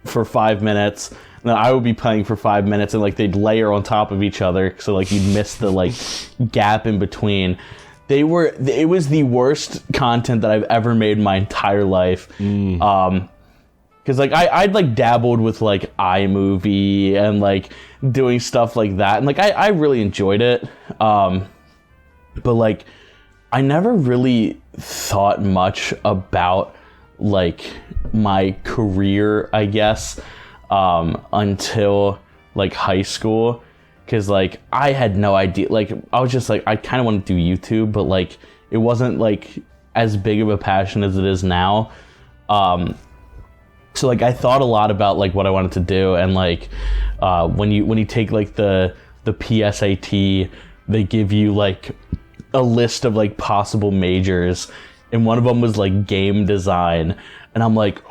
for 5 minutes, and then I would be playing for 5 minutes, and like they'd layer on top of each other. So like you'd miss the like gap in between. It was the worst content that I've ever made in my entire life. Because like I'd like dabbled with like iMovie and like doing stuff like that, and like I really enjoyed it. But like, I never really thought much about like my career, I guess, until like high school, because like I had no idea. Like I was just like, I kind of want to do YouTube, but like it wasn't like as big of a passion as it is now. So like I thought a lot about like what I wanted to do, and like when you take like the PSAT, they give you like a list of like possible majors, and one of them was like game design, and I'm like,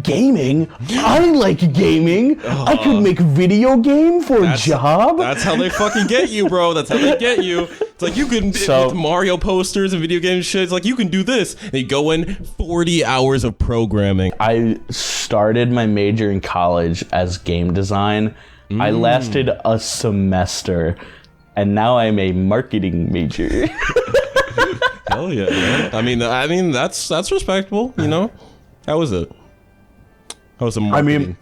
gaming? I like gaming. I could make video game for a job. That's how they fucking get you, bro. That's how they get you. It's like you can with Mario posters and video game shit. It's like you can do this. And you go in 40 hours of programming. I started my major in college as game design. I lasted a semester, and now I'm a marketing major. Hell yeah, man. I mean that's respectable, you know? How was it? How was the marketing?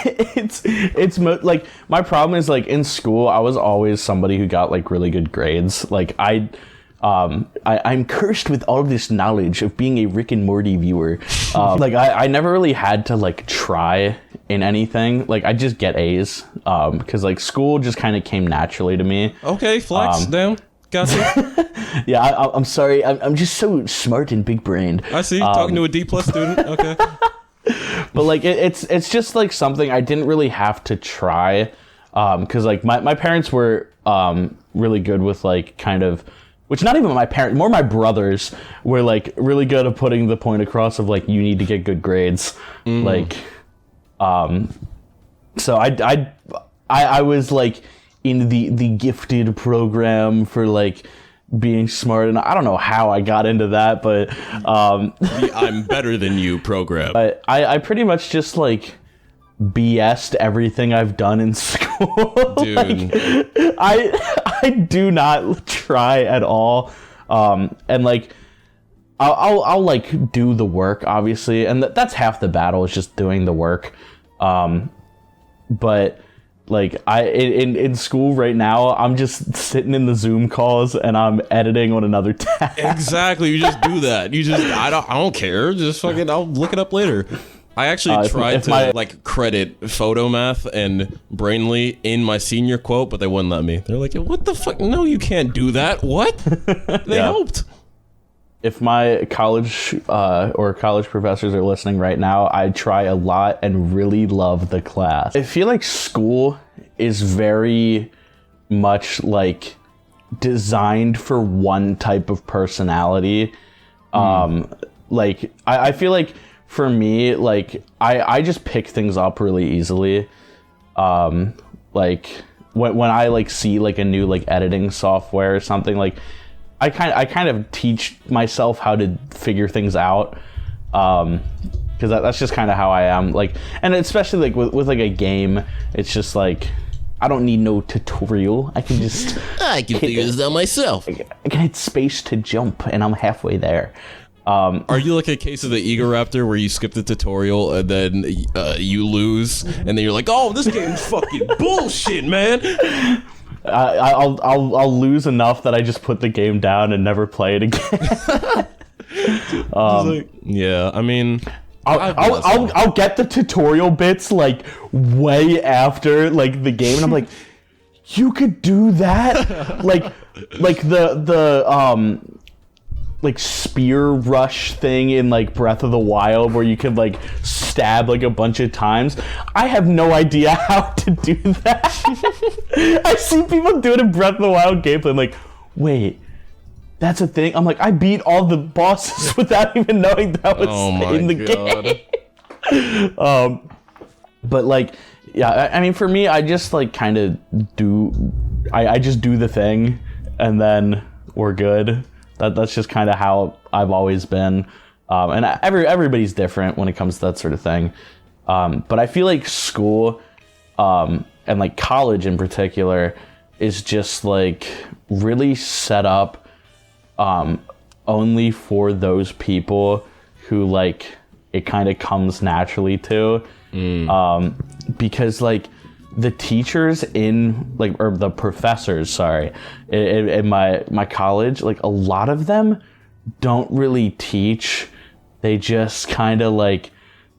it's like my problem is like in school I was always somebody who got like really good grades. Like I'm cursed with all of this knowledge of being a Rick and Morty viewer. Like I never really had to like try in anything. Like I just get A's because like school just kind of came naturally to me. Okay, flex down. Gotcha. Yeah, I'm sorry. I'm just so smart and big brained. I see. Talking to a D+ student. Okay. But like it's just like something I didn't really have to try, because like my parents were really good with like kind of, which not even my parents, more my brothers were like really good at putting the point across of like you need to get good grades. Like so I was like in the gifted program for like being smart, and I don't know how I got into that, but the I'm better than you program. But I pretty much just like BS'd everything I've done in school. Dude. Like, I do not try at all. And like I'll like do the work, obviously, and that's half the battle, is just doing the work. But like in school right now, I'm just sitting in the Zoom calls and I'm editing on another tab. Exactly. You just do that. You just I don't care. Just fucking I'll look it up later. I actually tried to like credit Photomath and Brainly in my senior quote, but they wouldn't let me. They're like, "What the fuck? No, you can't do that." What? They helped. If my college or college professors are listening right now, I try a lot and really love the class. I feel like school is very much like designed for one type of personality. Like I feel like for me, like I just pick things up really easily. Like when I like see like a new like editing software or something, like I kind of teach myself how to figure things out, because that's just kind of how I am. Like, and especially like with like a game, it's just like I don't need no tutorial. I can figure this out myself. I can hit space to jump, and I'm halfway there. Are you like a case of the Egoraptor where you skip the tutorial and then you lose, and then you're like, "Oh, this game's fucking bullshit, man." I'll lose enough that I just put the game down and never play it again. Yeah, I mean, I'll get the tutorial bits like way after like the game, and I'm like, you could do that, like the like spear rush thing in like Breath of the Wild where you could like stab like a bunch of times. I have no idea how to do that. I see people do it in Breath of the Wild gameplay. I'm like, wait, that's a thing? I'm like, I beat all the bosses without even knowing that was in the game. But like, yeah, I mean, for me, I just like kind of do, I just do the thing and then we're good. That's just kind of how I've always been. And everybody's different when it comes to that sort of thing. But I feel like school, and like college in particular, is just like really set up only for those people who like it kind of comes naturally to. Because like the teachers in like, or the professors, sorry, in my college, like a lot of them don't really teach. They just kind of like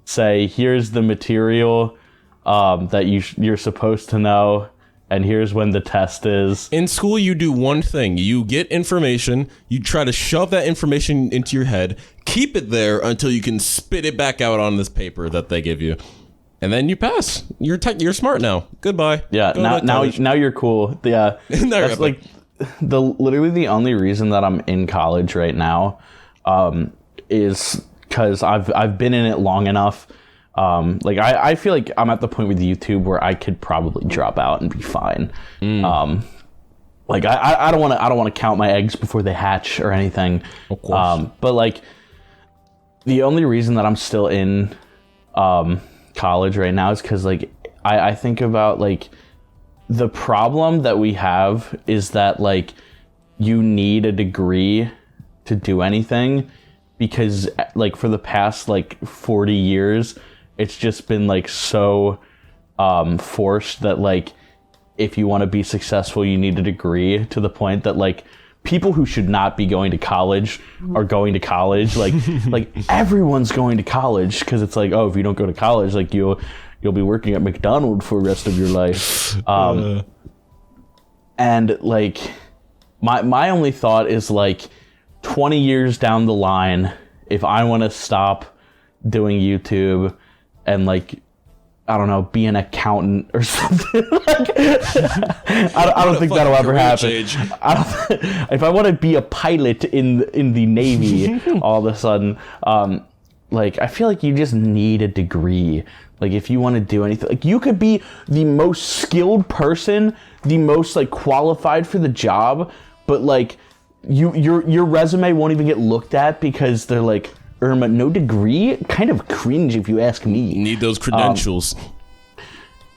say, here's the material that you're supposed to know, and here's when the test is. In school, you do one thing. You get information, you try to shove that information into your head, keep it there until you can spit it back out on this paper that they give you. And then you pass. You're smart now. Goodbye. Yeah, now you're cool. Yeah, that's like literally the only reason that I'm in college right now is because I've been in it long enough. Like I feel like I'm at the point with YouTube where I could probably drop out and be fine. Like I don't want to count my eggs before they hatch or anything. Of course. But like the only reason that I'm still in college right now is because like I think about like the problem that we have is that like you need a degree to do anything, because like for the past like 40 years it's just been like so forced that like if you want to be successful you need a degree, to the point that like people who should not be going to college are going to college. Like everyone's going to college because it's like, oh, if you don't go to college, like you'll be working at McDonald's for the rest of your life. And like my only thought is like 20 years down the line, if I want to stop doing YouTube and like, I don't know, be an accountant or something. Like, I don't think that'll ever happen. If I want to be a pilot in the Navy, all of a sudden, like I feel like you just need a degree. Like if you want to do anything, like you could be the most skilled person, the most like qualified for the job, but like your resume won't even get looked at because they're like, Irma, no degree? Kind of cringe if you ask me. You need those credentials.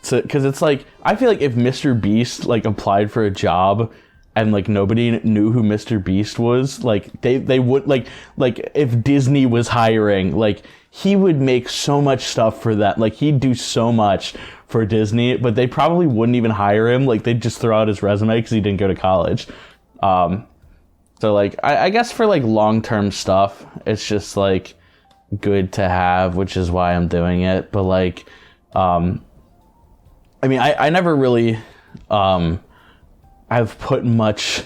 So, because it's like, I feel like if Mr. Beast like applied for a job and like nobody knew who Mr. Beast was, like they would like if Disney was hiring, like he would make so much stuff for that. Like he'd do so much for Disney, but they probably wouldn't even hire him. Like they'd just throw out his resume because he didn't go to college. So like I guess for like long-term stuff, it's just like good to have, which is why I'm doing it. But like, I mean, I never really I've put much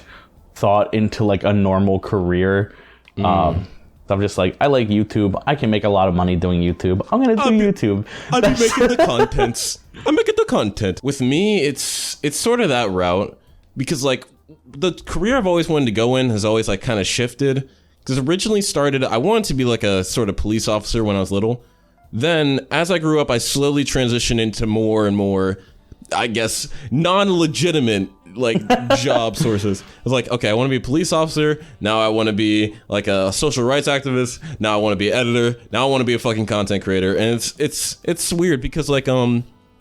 thought into like a normal career. So I'm just like, I like YouTube. I can make a lot of money doing YouTube. I'm gonna do YouTube. I'll be making the contents. I'm making the content. With me, it's sort of that route, because like the career I've always wanted to go in has always like kind of shifted. Because originally started, I wanted to be like a sort of police officer when I was little. Then as I grew up, I slowly transitioned into more and more, I guess, non-legitimate like job sources. I was like, okay, I want to be a police officer. Now I want to be like a social rights activist. Now I want to be an editor. Now I want to be a fucking content creator. And it's weird because like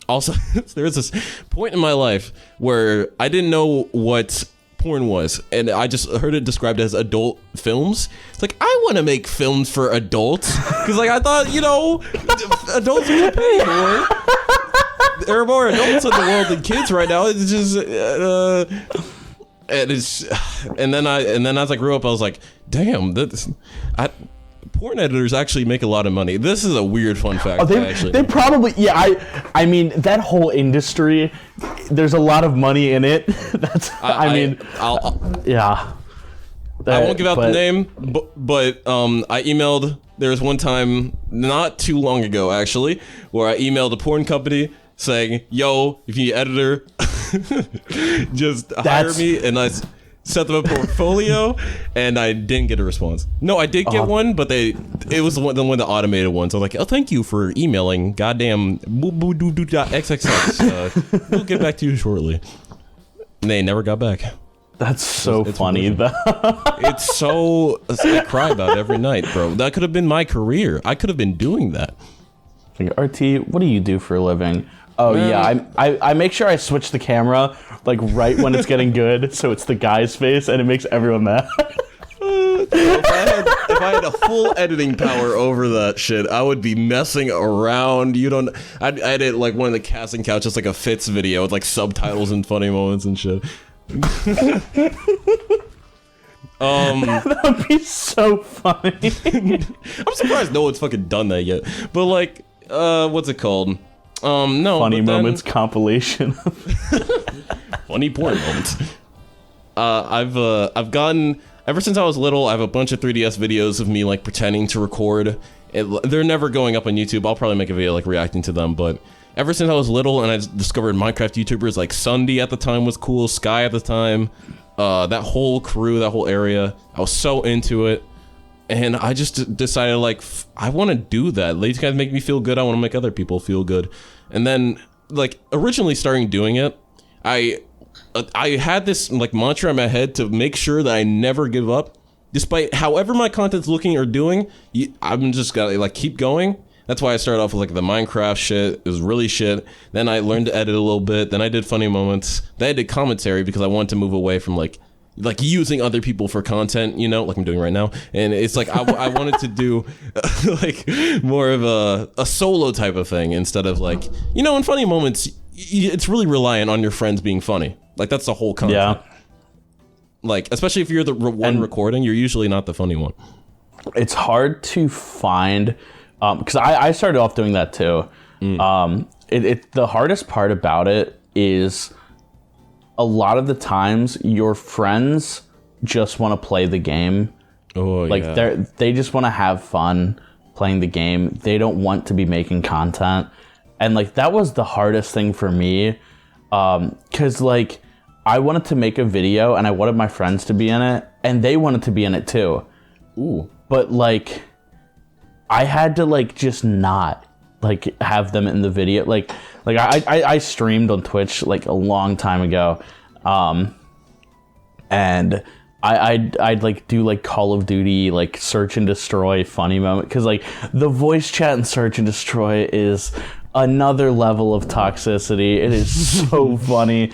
also there was this point in my life where I didn't know what porn was, and I just heard it described as adult films. It's like, I want to make films for adults, because like I thought, you know, adults would pay more. There are more adults in the world than kids right now. It's just and then as I grew up, I was like, damn, porn editors actually make a lot of money. This is a weird fun fact. They probably, yeah. I mean, that whole industry, there's a lot of money in it. That's, yeah. I won't give out the name, but I emailed. There was one time, not too long ago actually, where I emailed a porn company saying, "Yo, if you need an editor, just hire me," and I set them a portfolio, and I didn't get a response. No, I did get one, but it was the one the automated one. So I was like, oh, thank you for emailing. Goddamn, xxx. We'll get back to you shortly. And they never got back. That's so funny. It's so, I cry about it every night, bro. That could have been my career. I could have been doing that. RT, what do you do for a living? Oh, man. Yeah, I make sure I switch the camera like right when it's getting good, so it's the guy's face and it makes everyone mad. If if I had a full editing power over that shit, I would be messing around. I'd edit like one of the casting couches, like a Fitz video with like subtitles and funny moments and shit. That would be so funny. I'm surprised no one's fucking done that yet. But like, what's it called? No. Funny moments compilation. Funny porn moments. I've gotten, ever since I was little, I have a bunch of 3DS videos of me like pretending to record. They're never going up on YouTube. I'll probably make a video like reacting to them, but ever since I was little and I discovered Minecraft YouTubers like Sunday at the time was cool, Sky at the time, that whole crew, that whole area, I was so into it. And I just decided like, I want to do that. These guys make me feel good. I want to make other people feel good. And then like originally starting doing it, I had this like mantra in my head to make sure that I never give up, despite however my content's looking or doing. I'm just gotta like keep going. That's why I started off with like the Minecraft shit. It was really shit. Then I learned to edit a little bit. Then I did funny moments. Then I did commentary because I wanted to move away from like using other people for content, you know, like I'm doing right now. And it's like I wanted to do like more of a solo type of thing instead of like, you know, in funny moments, it's really reliant on your friends being funny. Like that's the whole concept. Yeah. Like, especially if you're the one recording, you're usually not the funny one. It's hard to find, because I started off doing that too. The hardest part about it is a lot of the times your friends just want to play the game. Oh, like yeah. They just want to have fun playing the game. They don't want to be making content. And like that was the hardest thing for me. 'Cause like I wanted to make a video and I wanted my friends to be in it and they wanted to be in it too. Ooh. But like I had to like just not like have them in the video. Like I streamed on Twitch like a long time ago. And I'd like do like Call of Duty, like search and destroy funny moment. 'Cause like the voice chat and search and destroy is another level of toxicity. It is so funny.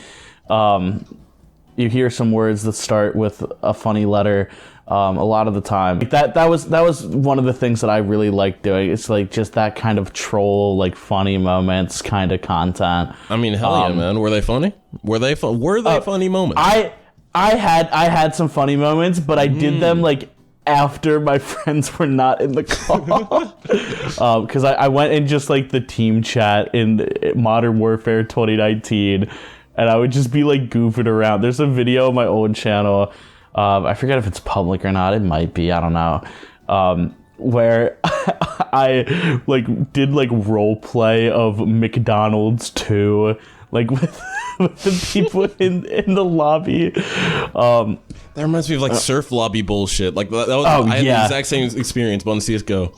You hear some words that start with a funny letter a lot of the time. Like that was one of the things that I really liked doing. It's like just that kind of troll, like funny moments kind of content. I mean, hell yeah, man. Were they funny? Were they funny moments? I had some funny moments, but I did them like after my friends were not in the call. Because I went in just like the team chat in Modern Warfare 2019, and I would just be like goofing around. There's a video on my old channel. I forget if it's public or not. It might be. I don't know. Where I like did like role play of McDonald's 2, like with the people in the lobby. That reminds me of like surf lobby bullshit. Like that was, I had the exact same experience, but on CS:GO.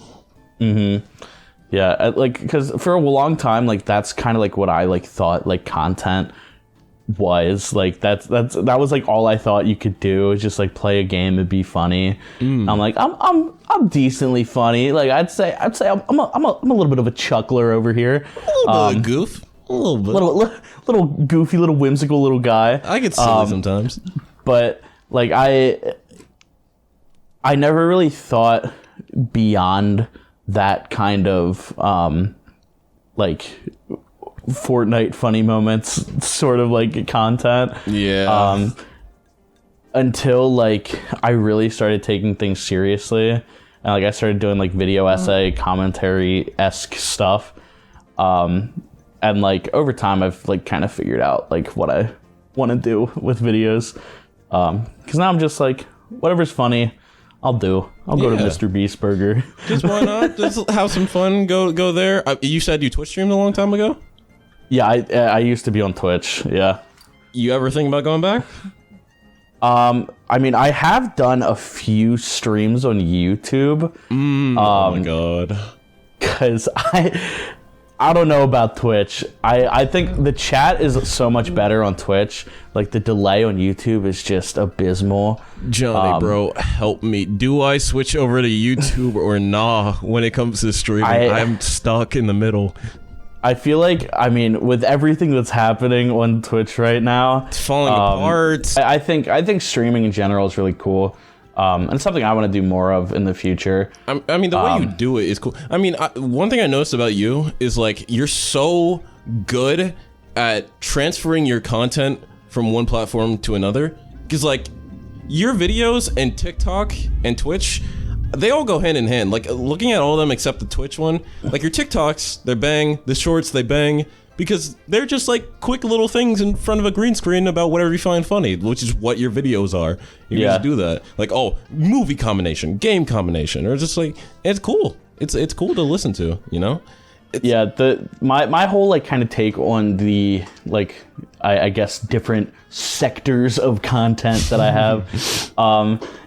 Yeah, like because for a long time, like that's kind of like what I like thought like content was. Like that was like all I thought you could do, is just like play a game and be funny. I'm like I'm decently funny. Like I'd say I'm a little bit of a chuckler over here. A little bit of goof. A little bit. Little goofy, little whimsical little guy. I get silly sometimes. But like I never really thought beyond that kind of like Fortnite funny moments sort of like content. Yeah. Until like I really started taking things seriously, and like I started doing like video essay commentary-esque stuff. And like over time I've like kind of figured out like what I want to do with videos. 'Cause now I'm just like, whatever's funny, I'll do. I'll go to Mr. Beast Burger. Just why not? Just have some fun. Go there. You said you Twitch streamed a long time ago? Yeah, I used to be on Twitch. Yeah. You ever think about going back? I mean, I have done a few streams on YouTube. Oh my god. 'Cause I don't know about Twitch. I think the chat is so much better on Twitch. Like the delay on YouTube is just abysmal. Johnny, bro, help me. Do I switch over to YouTube or nah when it comes to streaming? I'm stuck in the middle. I feel like, I mean, with everything that's happening on Twitch right now, it's falling apart. I think streaming in general is really cool. And it's something I want to do more of in the future. I mean, the way you do it is cool. I mean, one thing I noticed about you is like you're so good at transferring your content from one platform to another. Because like your videos and TikTok and Twitch, they all go hand in hand. Like looking at all of them except the Twitch one, like your TikToks, they bang. The shorts, they bang. Because they're just like quick little things in front of a green screen about whatever you find funny, which is what your videos are. You just do that. Like, oh, movie combination, game combination, or just like, it's cool. It's cool to listen to, you know? My whole like kind of take on the like I guess different sectors of content that I have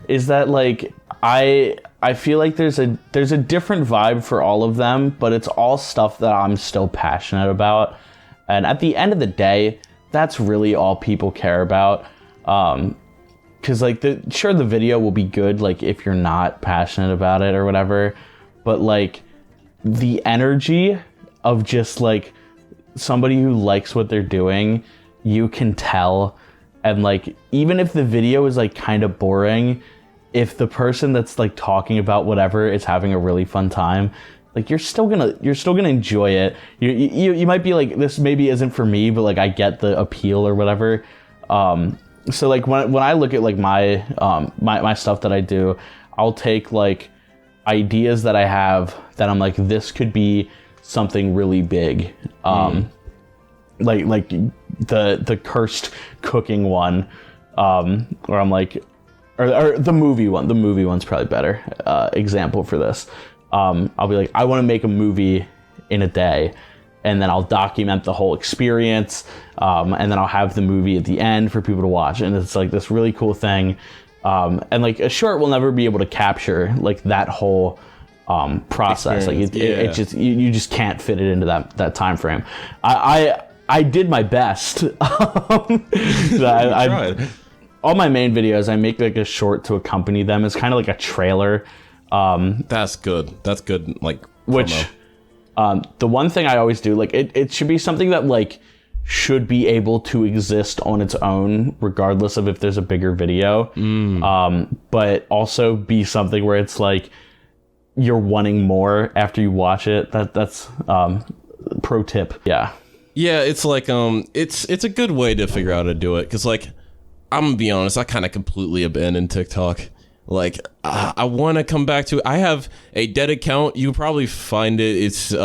is that like I feel like there's a different vibe for all of them, but it's all stuff that I'm still passionate about. And at the end of the day, that's really all people care about. Cause like the video will be good, like if you're not passionate about it or whatever, but like the energy of just like somebody who likes what they're doing, you can tell. And like, even if the video is like kind of boring, if the person that's like talking about whatever is having a really fun time, like you're still gonna enjoy it. You might be like, this maybe isn't for me, but like I get the appeal or whatever. So like when I look at like my my stuff that I do, I'll take like ideas that I have that I'm like, this could be something really big. Like the cursed cooking one, where I'm like, or the movie one. The movie one's probably better example for this. I'll be like, I want to make a movie in a day, and then I'll document the whole experience, and then I'll have the movie at the end for people to watch, and it's like this really cool thing. And like a short will never be able to capture like that whole process. Like it just you just can't fit it into that time frame. I did my best. I tried. All my main videos, I make like a short to accompany them. It's kind of like a trailer. That's good. That's good. Like which, the one thing I always do, like it should be something that like should be able to exist on its own, regardless of if there's a bigger video. But also be something where it's like you're wanting more after you watch it. That's pro tip. Yeah. Yeah, it's like it's a good way to figure out how to do it, because like I'm gonna be honest, I kind of completely abandoned TikTok. Like I want to come back to it. I have a dead account. You probably find it. It's just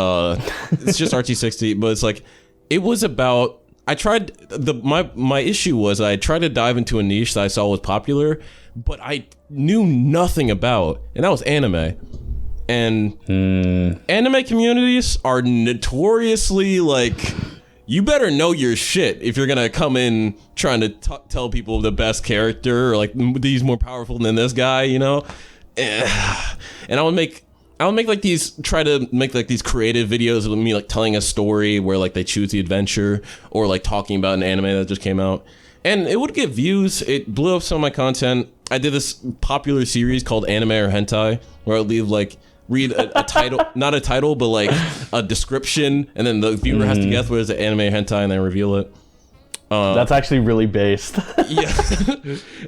RT60, but it's like it was about. I tried my issue was I tried to dive into a niche that I saw was popular, but I knew nothing about, and that was anime. And anime communities are notoriously like, you better know your shit if you're gonna come in trying to tell people the best character, or like these more powerful than this guy, you know. And I would make like try to make like these creative videos of me like telling a story where like they choose the adventure, or like talking about an anime that just came out, and it would get views. It blew up some of my content. I did this popular series called Anime or Hentai, where I would read a title, not a title, but like a description, and then the viewer has to guess whether it's an anime or hentai, and then reveal it. That's actually really based. Yeah.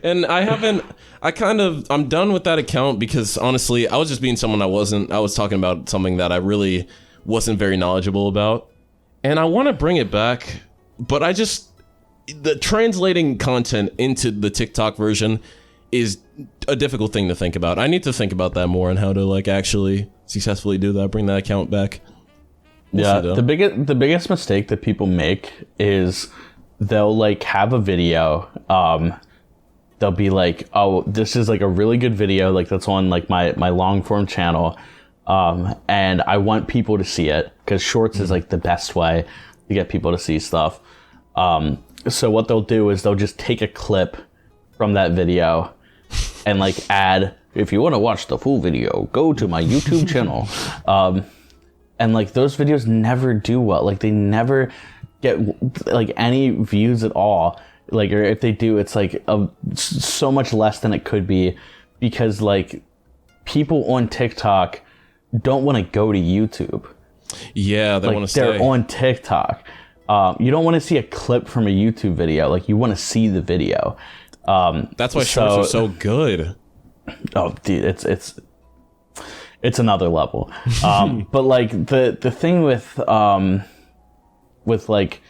And I'm done with that account, because honestly, I was just being someone I wasn't. I was talking about something that I really wasn't very knowledgeable about, and I want to bring it back, but the translating content into the TikTok version is a difficult thing to think about. I need to think about that more, and how to like actually successfully do that, bring that account back. The biggest mistake that people make is they'll like have a video, they'll be like, oh, this is like a really good video, like that's on like my long form channel, and I want people to see it, because shorts is like the best way to get people to see stuff. So what they'll do is they'll just take a clip from that video and like add, if you want to watch the full video, go to my YouTube channel. And like those videos never do well. Like they never get like any views at all. Like, or if they do, it's like so much less than it could be, because like people on TikTok don't want to go to YouTube. Yeah, they like, want to stay. They're on TikTok. You don't want to see a clip from a YouTube video. Like you want to see the video. That's why shorts are so good. Oh, dude, it's another level. But like the thing with like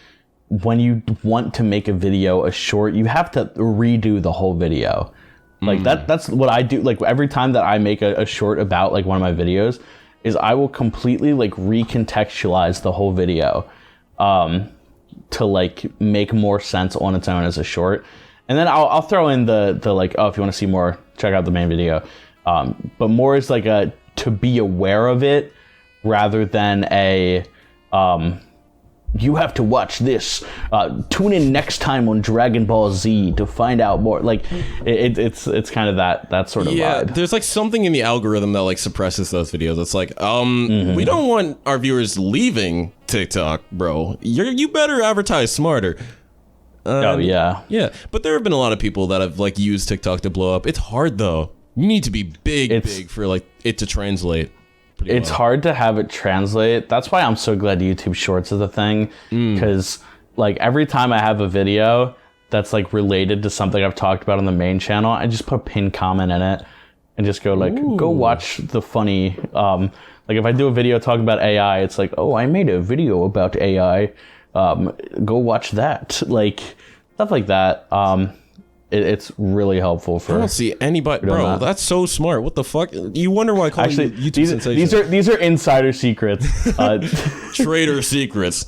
when you want to make a video a short, you have to redo the whole video. Like that's what I do. Like every time that I make a short about like one of my videos, is I will completely like recontextualize the whole video to like make more sense on its own as a short. And then I'll throw in the like, oh, if you want to see more, check out the main video. But more is like a to be aware of it rather than a you have to watch this. Tune in next time on Dragon Ball Z to find out more. Like it's kind of that sort of vibe. There's like something in the algorithm that like suppresses those videos. It's like we don't want our viewers leaving TikTok, bro. You better advertise smarter. Yeah, but there have been a lot of people that have like used TikTok to blow up. It's hard though. You need to be big for like it to translate. It's hard to have it translate. That's why I'm so glad YouTube Shorts is a thing, because like every time I have a video that's like related to something I've talked about on the main channel, I just put a pinned comment in it and just go like, go watch the funny. Like if I do a video talking about AI, it's like, oh, I made a video about AI. Go watch that. Like stuff like that. It's really helpful for. I don't see anybody, bro. That's so smart. What the fuck? You wonder why I call you YouTube sensation. These are insider secrets. Trader secrets.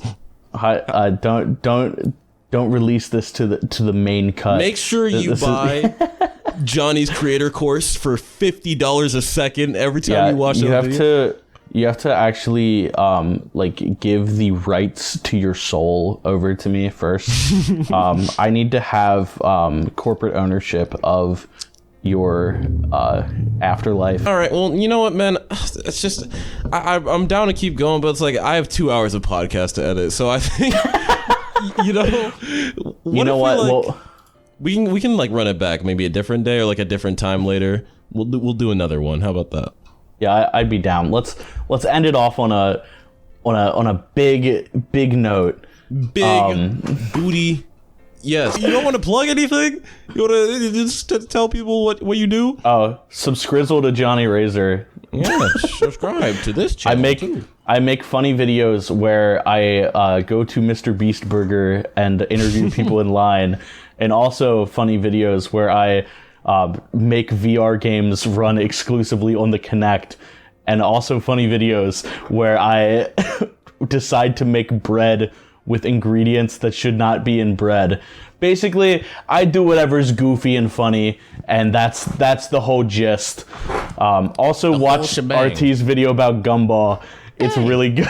Don't release this to the main cut. Make sure you buy Jonny's creator course for $50 a second every time you watch a video. You have to actually like give the rights to your soul over to me first. I need to have corporate ownership of your afterlife. All right. Well, you know what, man? It's just I'm down to keep going, but it's like I have 2 hours of podcast to edit, so I think you know what? We can like run it back maybe a different day or like a different time later. We'll do another one. How about that? Yeah, I'd be down. Let's end it off on a big note. Big booty. Yes. You don't want to plug anything? You want to just tell people what you do? Oh, subscrizzle to Jonny RaZeR. Yeah, subscribe to this channel. I make funny videos where I go to Mr. Beast Burger and interview people in line, and also funny videos where I make VR games run exclusively on the Kinect, and also funny videos where I decide to make bread with ingredients that should not be in bread. Basically, I do whatever's goofy and funny, and that's the whole gist. Also, watch RT's video about Gumball. It's really good.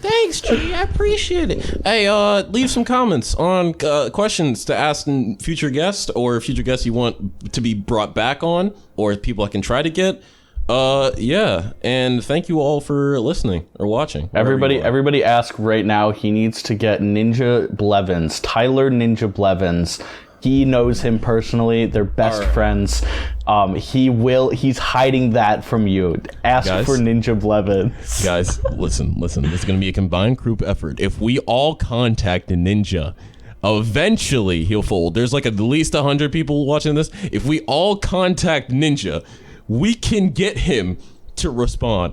Thanks, G. I appreciate it. Hey, leave some comments on questions to ask future guests, or future guests you want to be brought back on, or people I can try to get. Yeah, and thank you all for listening or watching. Everybody ask right now. He needs to get Ninja Blevins, Tyler Ninja Blevins. He knows him personally. They're best friends. He's hiding that from you. Ask for Ninja Blevins. Guys, listen. This is going to be a combined group effort. If we all contact a Ninja, eventually he'll fold. There's like at least 100 people watching this. If we all contact Ninja, we can get him to respond.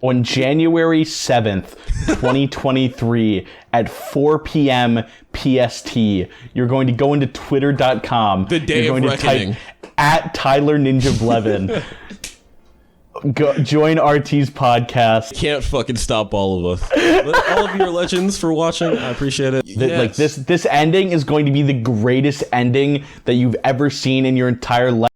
On January 7th, 2023 at 4 p.m. PST, you're going to go into twitter.com. The day of reckoning. At Tyler Ninja Blevin. Join RT's podcast. Can't fucking stop all of us. All of you are legends for watching. I appreciate it. Like this ending is going to be the greatest ending that you've ever seen in your entire life.